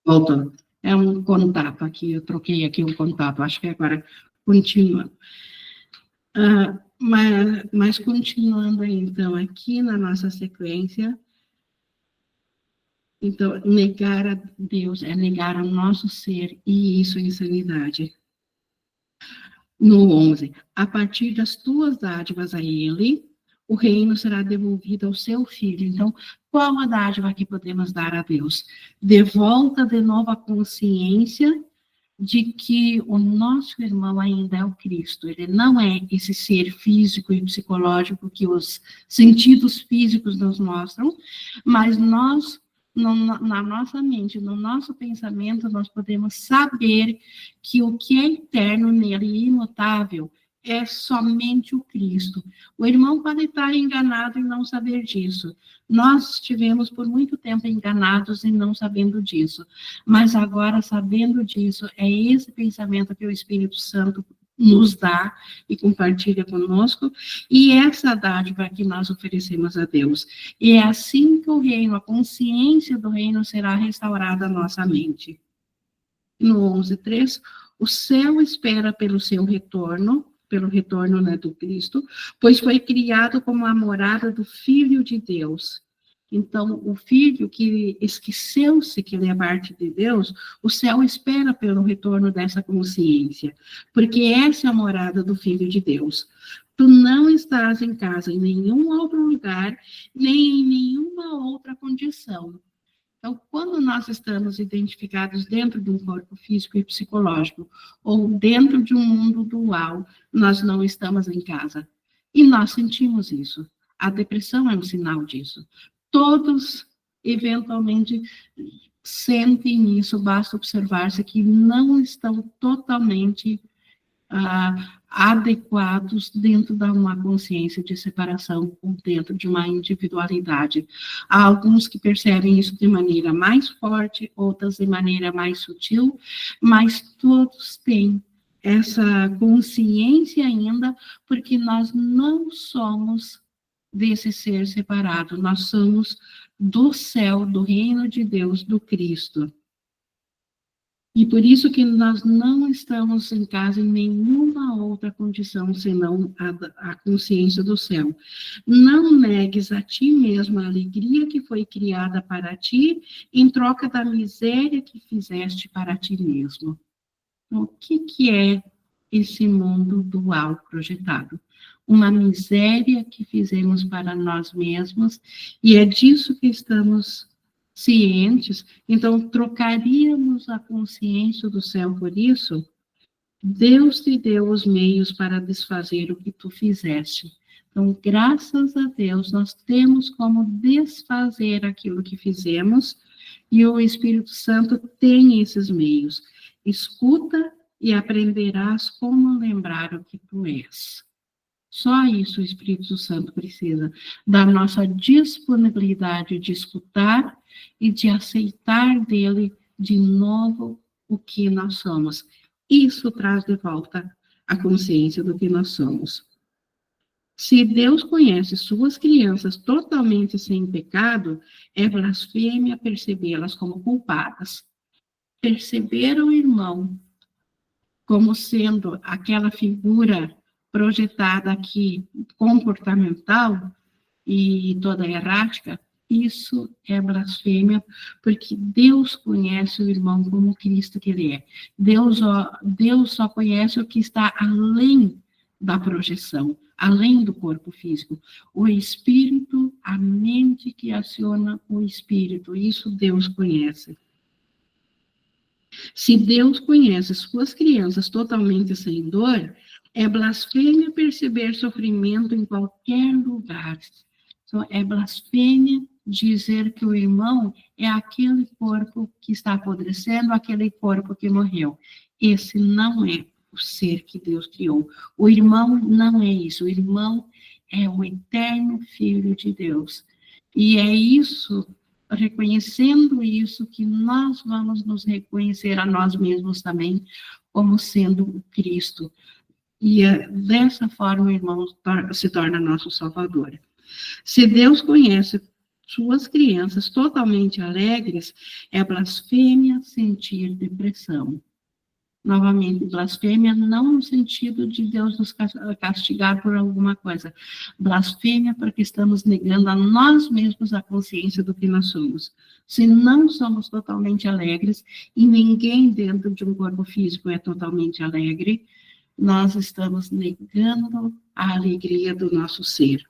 Voltou. É um contato aqui, eu troquei aqui um contato, acho que agora continua. Mas continuando aí, então, aqui na nossa sequência, então, negar a Deus é negar ao nosso ser, e isso é insanidade. No 11, a partir das tuas dádivas a ele, o reino será devolvido ao seu filho. Então, qual a dádiva que podemos dar a Deus? De volta de novo a consciência de que o nosso irmão ainda é o Cristo. Ele não é esse ser físico e psicológico que os sentidos físicos nos mostram, mas nós, na nossa mente, no nosso pensamento, nós podemos saber que o que é eterno nele e imutável é somente o Cristo. O irmão pode estar enganado e não saber disso. Nós estivemos por muito tempo enganados e não sabendo disso. Mas agora, sabendo disso, é esse pensamento que o Espírito Santo nos dá e compartilha conosco, e essa dádiva que nós oferecemos a Deus. E é assim que o reino, a consciência do reino será restaurada à nossa mente. No 11:3, o céu espera pelo seu retorno, pelo retorno, né, do Cristo, pois foi criado como a morada do Filho de Deus. Então, o Filho que esqueceu-se que ele é parte de Deus, o céu espera pelo retorno dessa consciência, porque essa é a morada do Filho de Deus. Tu não estás em casa em nenhum outro lugar, nem em nenhuma outra condição. Então, quando nós estamos identificados dentro de um corpo físico e psicológico, ou dentro de um mundo dual, nós não estamos em casa. E nós sentimos isso. A depressão é um sinal disso. Todos, eventualmente, sentem isso, basta observar-se que não estão totalmente adequados dentro de uma consciência de separação ou dentro de uma individualidade. Há alguns que percebem isso de maneira mais forte, outras de maneira mais sutil, mas todos têm essa consciência ainda, porque nós não somos desse ser separado, nós somos do céu, do reino de Deus, do Cristo. E por isso que nós não estamos em casa em nenhuma outra condição senão a consciência do céu. Não negues a ti mesmo a alegria que foi criada para ti em troca da miséria que fizeste para ti mesmo. Então, o que é esse mundo dual projetado? Uma miséria que fizemos para nós mesmos, e é disso que estamos cientes. Então, trocaríamos a consciência do céu por isso? Deus te deu os meios para desfazer o que tu fizeste. Então, graças a Deus, nós temos como desfazer aquilo que fizemos, e o Espírito Santo tem esses meios. Escuta e aprenderás como lembrar o que tu és. Só isso o Espírito Santo precisa, da nossa disponibilidade de escutar e de aceitar dele de novo o que nós somos. Isso traz de volta a consciência do que nós somos. Se Deus conhece suas crianças totalmente sem pecado, é blasfêmia percebê-las como culpadas. Perceber o irmão como sendo aquela figura projetada aqui, comportamental e toda errática, isso é blasfêmia, porque Deus conhece o irmão como Cristo que ele é. Deus só conhece o que está além da projeção, além do corpo físico. O espírito, a mente que aciona o espírito, isso Deus conhece. Se Deus conhece suas crianças totalmente sem dor, é blasfêmia perceber sofrimento em qualquer lugar. Então, é blasfêmia dizer que o irmão é aquele corpo que está apodrecendo, aquele corpo que morreu. Esse não é o ser que Deus criou. O irmão não é isso. O irmão é o eterno Filho de Deus. E é isso, reconhecendo isso, que nós vamos nos reconhecer a nós mesmos também como sendo o Cristo. E dessa forma o irmão se torna nosso Salvador. Se Deus conhece suas crianças totalmente alegres, é blasfêmia sentir depressão. Novamente, blasfêmia não no sentido de Deus nos castigar por alguma coisa. Blasfêmia porque estamos negando a nós mesmos a consciência do que nós somos. Se não somos totalmente alegres, e ninguém dentro de um corpo físico é totalmente alegre, nós estamos negando a alegria do nosso ser.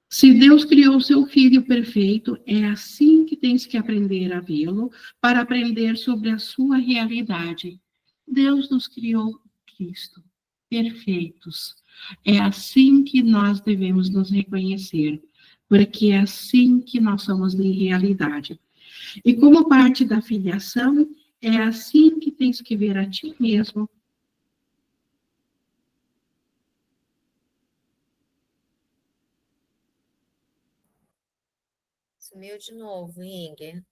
Se Deus criou o seu Filho perfeito, é assim que tens que aprender a vê-lo, para aprender sobre a sua realidade. Deus nos criou Cristo, perfeitos. É assim que nós devemos nos reconhecer, porque é assim que nós somos em realidade. E como parte da filiação, é assim que tens que ver a ti mesmo. Sumiu de novo, Inger.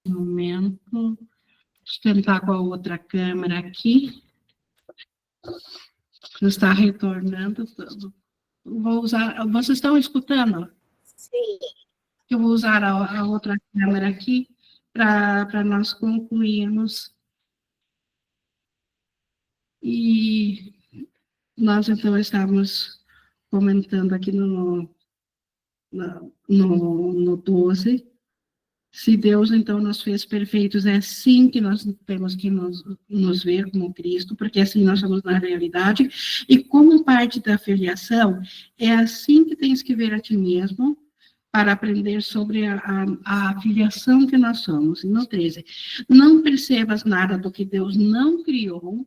Um momento. Deixa eu tentar com a outra câmera aqui. Está retornando. Vou usar. Vocês estão escutando? Sim. Eu vou usar a outra câmera aqui para nós concluirmos. E nós, então, estamos comentando aqui no 12. Se Deus, então, nos fez perfeitos, é assim que nós temos que nos ver como Cristo, porque assim nós somos na realidade. E como parte da filiação, é assim que tens que ver a ti mesmo, para aprender sobre a filiação que nós somos. E no 13, não percebas nada do que Deus não criou,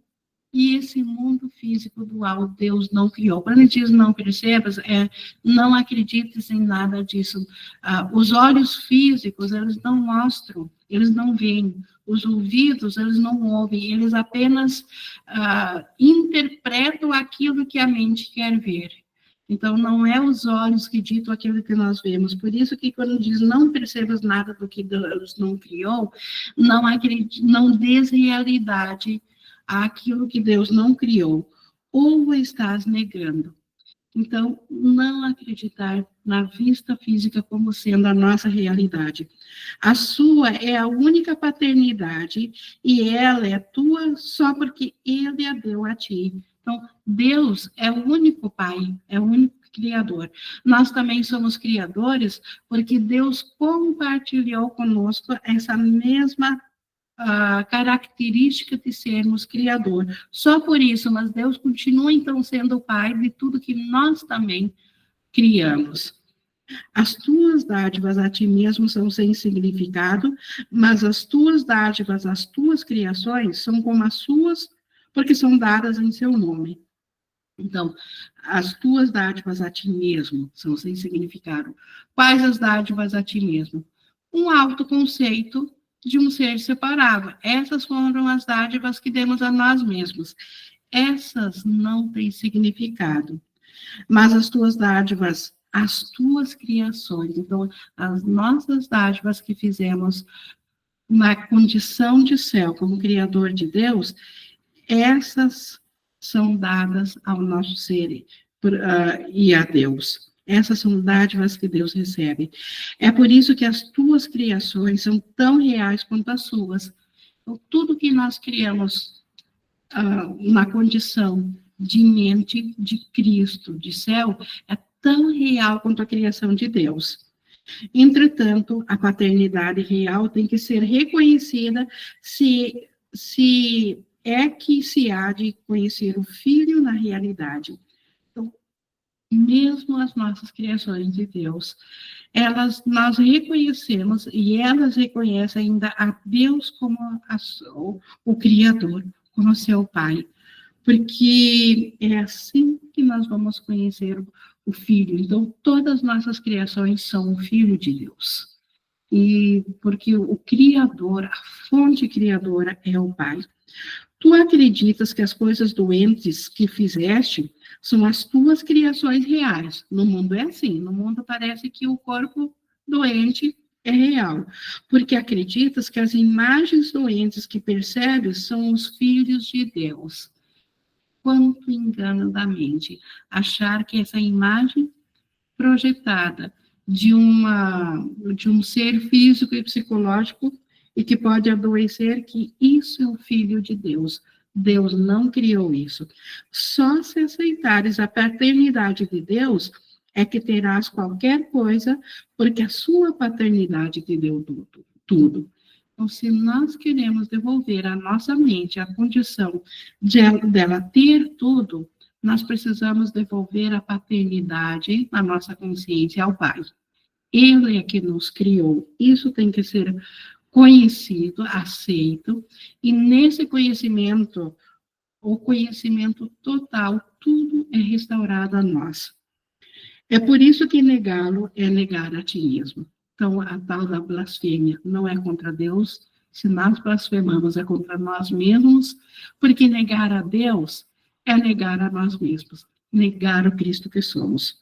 e esse mundo físico dual Deus não criou. Quando ele diz não percebas, não acredites em nada disso. Os olhos físicos, eles não mostram, eles não veem. Os ouvidos, eles não ouvem, eles apenas interpretam aquilo que a mente quer ver. Então, não é os olhos que ditam aquilo que nós vemos. Por isso que quando diz não percebas nada do que Deus não criou, não dês realidade àquilo que Deus não criou, ou estás negando. Então, não acreditar na vista física como sendo a nossa realidade. A sua é a única paternidade e ela é tua só porque ele a deu a ti. Então, Deus é o único Pai, é o único Criador. Nós também somos criadores porque Deus compartilhou conosco essa mesma característica de sermos criador. Só por isso, mas Deus continua então sendo o Pai de tudo que nós também criamos. As tuas dádivas a ti mesmo são sem significado, mas as tuas dádivas, as tuas criações, são como as suas, porque são dadas em seu nome. Então, as tuas dádivas a ti mesmo são sem significado. Quais as dádivas a ti mesmo? Um autoconceito de um ser separado. Essas foram as dádivas que demos a nós mesmos. Essas não têm significado. Mas as tuas dádivas, as tuas criações, então, as nossas dádivas que fizemos na condição de céu, como criador de Deus, essas são dadas ao nosso ser e a Deus. Essas são dádivas que Deus recebe. É por isso que as tuas criações são tão reais quanto as suas. Então, tudo que nós criamos na condição de mente de Cristo, de céu, é tão real quanto a criação de Deus. Entretanto, a paternidade real tem que ser reconhecida se é que se há de conhecer o Filho na realidade. Então, mesmo as nossas criações de Deus, nós reconhecemos e elas reconhecem ainda a Deus como o Criador, como seu Pai, porque é assim que nós vamos conhecer o Filho. Então, todas as nossas criações são o Filho de Deus. E porque o Criador, a fonte criadora é o Pai. Tu acreditas que as coisas doentes que fizeste são as tuas criações reais. No mundo é assim. No mundo parece que o corpo doente é real. Porque acreditas que as imagens doentes que percebes são os filhos de Deus. Quanto engano da mente. Achar que essa imagem projetada de um ser físico e psicológico e que pode adoecer, que isso é o Filho de Deus. Deus não criou isso. Só se aceitares a paternidade de Deus é que terás qualquer coisa, porque a sua paternidade te deu tudo. Então, se nós queremos devolver à nossa mente a condição dela ter tudo, nós precisamos devolver a paternidade na nossa consciência ao Pai. Ele é que nos criou. Isso tem que ser conhecido, aceito, e nesse conhecimento, o conhecimento total, tudo é restaurado a nós. É por isso que negá-lo é negar a ti mesmo. Então, a tal da blasfêmia não é contra Deus, se nós blasfemamos é contra nós mesmos, porque negar a Deus é negar a nós mesmos, negar o Cristo que somos.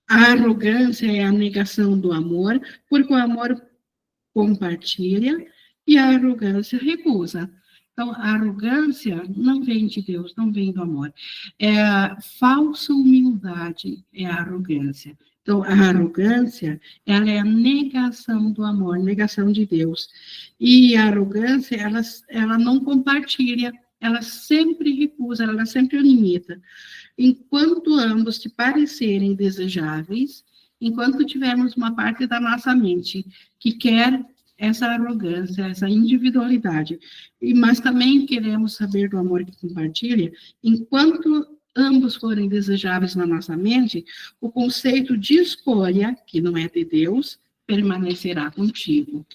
A arrogância é a negação do amor, porque o amor compartilha e a arrogância recusa. Então, a arrogância não vem de Deus, não vem do amor. É a falsa humildade, é a arrogância. Então, a arrogância, ela é a negação do amor, negação de Deus. E a arrogância, ela não compartilha, ela sempre recusa, ela sempre limita. Enquanto ambos te parecerem desejáveis, enquanto tivermos uma parte da nossa mente que quer essa arrogância, essa individualidade, mas também queremos saber do amor que compartilha, enquanto ambos forem desejáveis na nossa mente, o conceito de escolha, que não é de Deus, permanecerá contigo.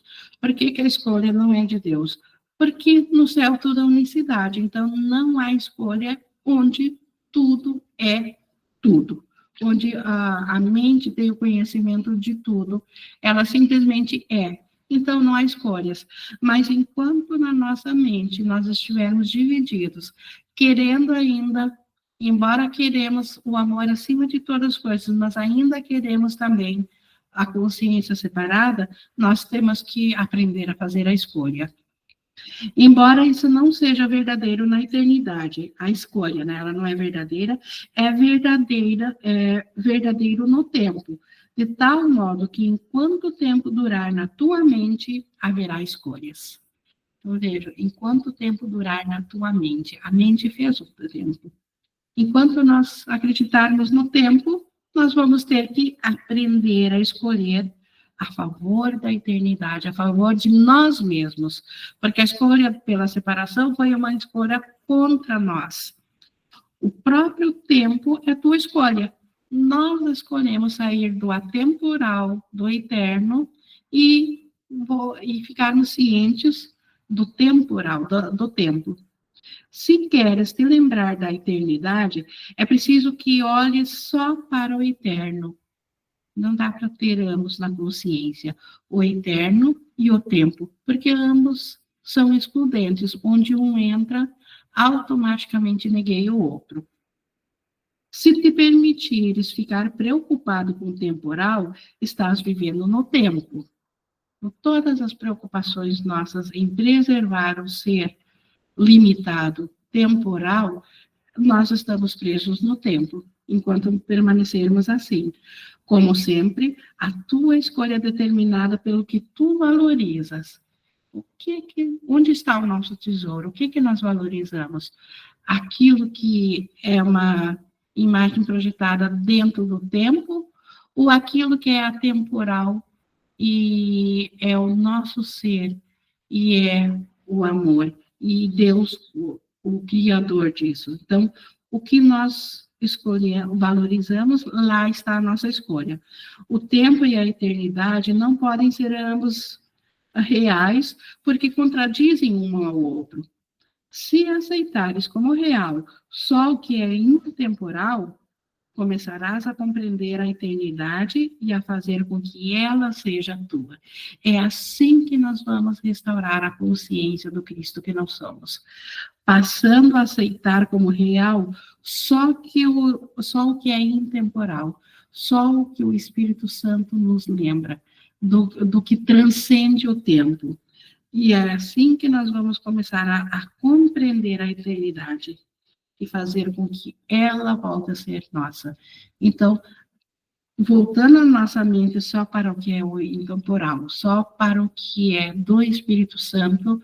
Por que a escolha não é de Deus? Porque no céu tudo é unicidade, então não há escolha onde tudo é tudo. Onde a mente tem o conhecimento de tudo, ela simplesmente é. Então, não há escolhas. Mas enquanto na nossa mente nós estivermos divididos, querendo ainda, embora queremos o amor acima de todas as coisas, mas ainda queremos também a consciência separada, nós temos que aprender a fazer a escolha. Embora isso não seja verdadeiro na eternidade, a escolha, né, ela não é verdadeira, é verdadeiro no tempo, de tal modo que enquanto o tempo durar na tua mente, haverá escolhas. Então, veja, enquanto o tempo durar na tua mente, a mente fez o tempo. Enquanto nós acreditarmos no tempo, nós vamos ter que aprender a escolher a favor da eternidade, a favor de nós mesmos, porque a escolha pela separação foi uma escolha contra nós. O próprio tempo é tua escolha. Nós escolhemos sair do atemporal, do eterno, e ficarmos cientes do temporal, do tempo. Se queres te lembrar da eternidade, é preciso que olhes só para o eterno. Não dá para ter ambos na consciência, o eterno e o tempo, porque ambos são excludentes, onde um entra, automaticamente neguei o outro. Se te permitires ficar preocupado com o temporal, estás vivendo no tempo. Todas as preocupações nossas em preservar o ser limitado, temporal, nós estamos presos no tempo, enquanto permanecermos assim. Como sempre, a tua escolha é determinada pelo que tu valorizas. Onde está o nosso tesouro? O que nós valorizamos? Aquilo que é uma imagem projetada dentro do tempo, ou aquilo que é atemporal e é o nosso ser, e é o amor, e Deus, o criador disso. Então, o que nós escolhemos, valorizamos, lá está a nossa escolha. O tempo e a eternidade não podem ser ambos reais, porque contradizem um ao outro. Se aceitares como real só o que é intemporal, começarás a compreender a eternidade e a fazer com que ela seja tua. É assim que nós vamos restaurar a consciência do Cristo que nós somos, passando a aceitar como real só o que é intemporal, só o que o Espírito Santo nos lembra, do que transcende o tempo. E é assim que nós vamos começar a compreender a eternidade e fazer com que ela volte a ser nossa. Então, voltando a nossa mente só para o que é o intemporal, só para o que é do Espírito Santo,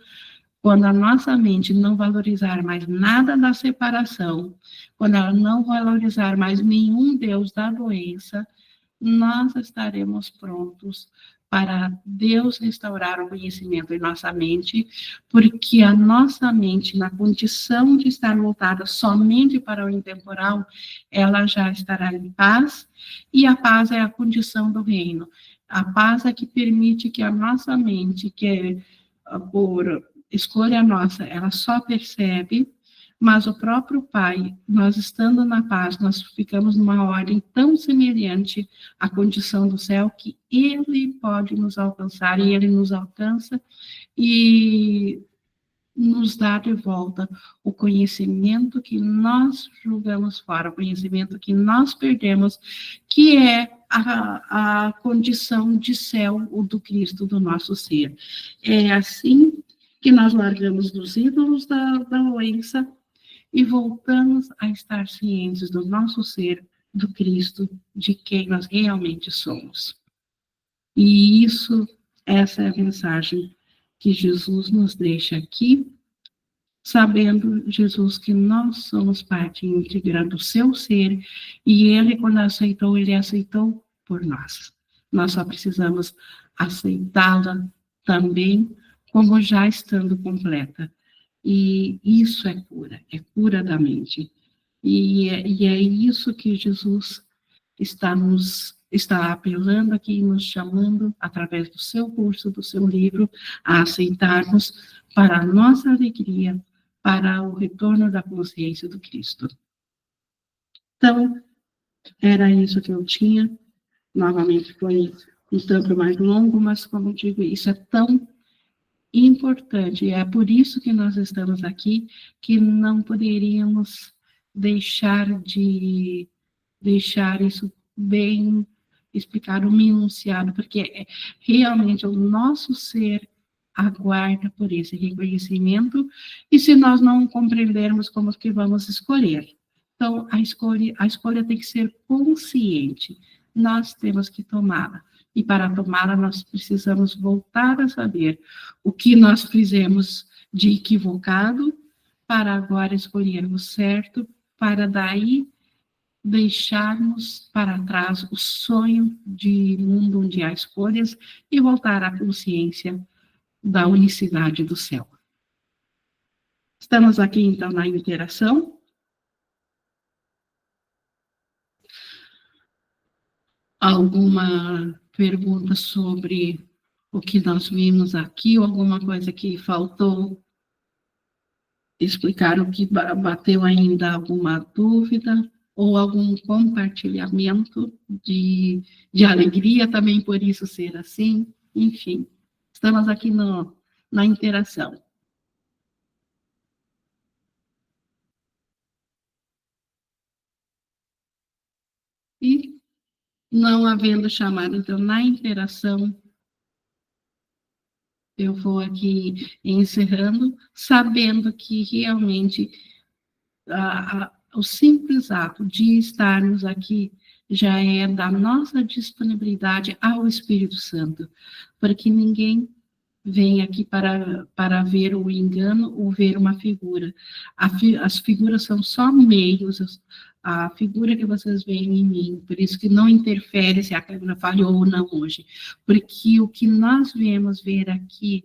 quando a nossa mente não valorizar mais nada da separação, quando ela não valorizar mais nenhum Deus da doença, nós estaremos prontos para Deus restaurar o conhecimento em nossa mente, porque a nossa mente, na condição de estar voltada somente para o intemporal, ela já estará em paz, e a paz é a condição do reino. A paz é que permite que a nossa mente, que é por escolha nossa, ela só percebe, mas o próprio Pai, nós estando na paz, nós ficamos numa ordem tão semelhante à condição do céu que Ele pode nos alcançar, e Ele nos alcança e nos dá de volta o conhecimento que nós julgamos fora, o conhecimento que nós perdemos, que é a condição de céu, o do Cristo, do nosso ser. É assim que nós largamos dos ídolos da doença e voltamos a estar cientes do nosso ser, do Cristo, de quem nós realmente somos. E essa é a mensagem que Jesus nos deixa aqui, sabendo, Jesus, que nós somos parte íntegra do seu ser, e Ele, quando aceitou, Ele aceitou por nós. Nós só precisamos aceitá-la também, como já estando completa. E isso é cura da mente. E é isso que Jesus está apelando aqui, nos chamando, através do seu curso, do seu livro, a aceitarmos para a nossa alegria, para o retorno da consciência do Cristo. Então, era isso que eu tinha. Novamente foi um tanto mais longo, mas, como eu digo, isso é tão importante, e é por isso que nós estamos aqui, que não poderíamos deixar isso bem explicado, minuciado, porque realmente o nosso ser aguarda por esse reconhecimento, e se nós não compreendermos, como que vamos escolher? Então, a escolha tem que ser consciente, nós temos que tomá-la. E para tomá-la, nós precisamos voltar a saber o que nós fizemos de equivocado, para agora escolhermos certo, para daí deixarmos para trás o sonho de mundo onde há escolhas e voltar à consciência da unicidade do céu. Estamos aqui, então, na interação. Alguma pergunta sobre o que nós vimos aqui, ou alguma coisa que faltou explicar, o que bateu ainda alguma dúvida, ou algum compartilhamento de alegria também por isso ser assim, enfim, estamos aqui na interação. E, não havendo chamado, então, na interação, eu vou aqui encerrando, sabendo que realmente o simples ato de estarmos aqui já é da nossa disponibilidade ao Espírito Santo, porque ninguém vem aqui para ver o engano ou ver uma figura. As figuras são só meios, a figura que vocês veem em mim, por isso que não interfere se a câmera falhou ou não hoje, porque o que nós viemos ver aqui,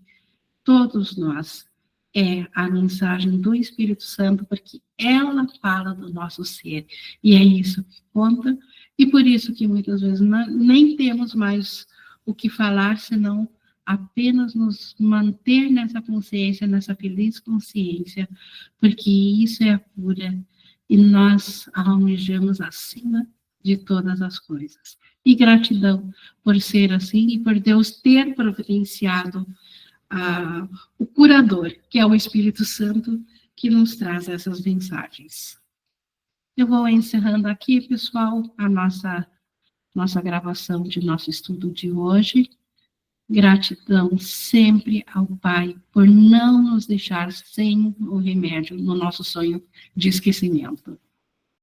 todos nós, é a mensagem do Espírito Santo, porque ela fala do nosso ser, e é isso que conta, e por isso que muitas vezes nem temos mais o que falar, senão apenas nos manter nessa consciência, nessa feliz consciência, porque isso é a cura, e nós almejamos acima de todas as coisas. E gratidão por ser assim, e por Deus ter providenciado o curador, que é o Espírito Santo, que nos traz essas mensagens. Eu vou encerrando aqui, pessoal, a nossa gravação de nosso estudo de hoje. Gratidão sempre ao Pai por não nos deixar sem o remédio no nosso sonho de esquecimento.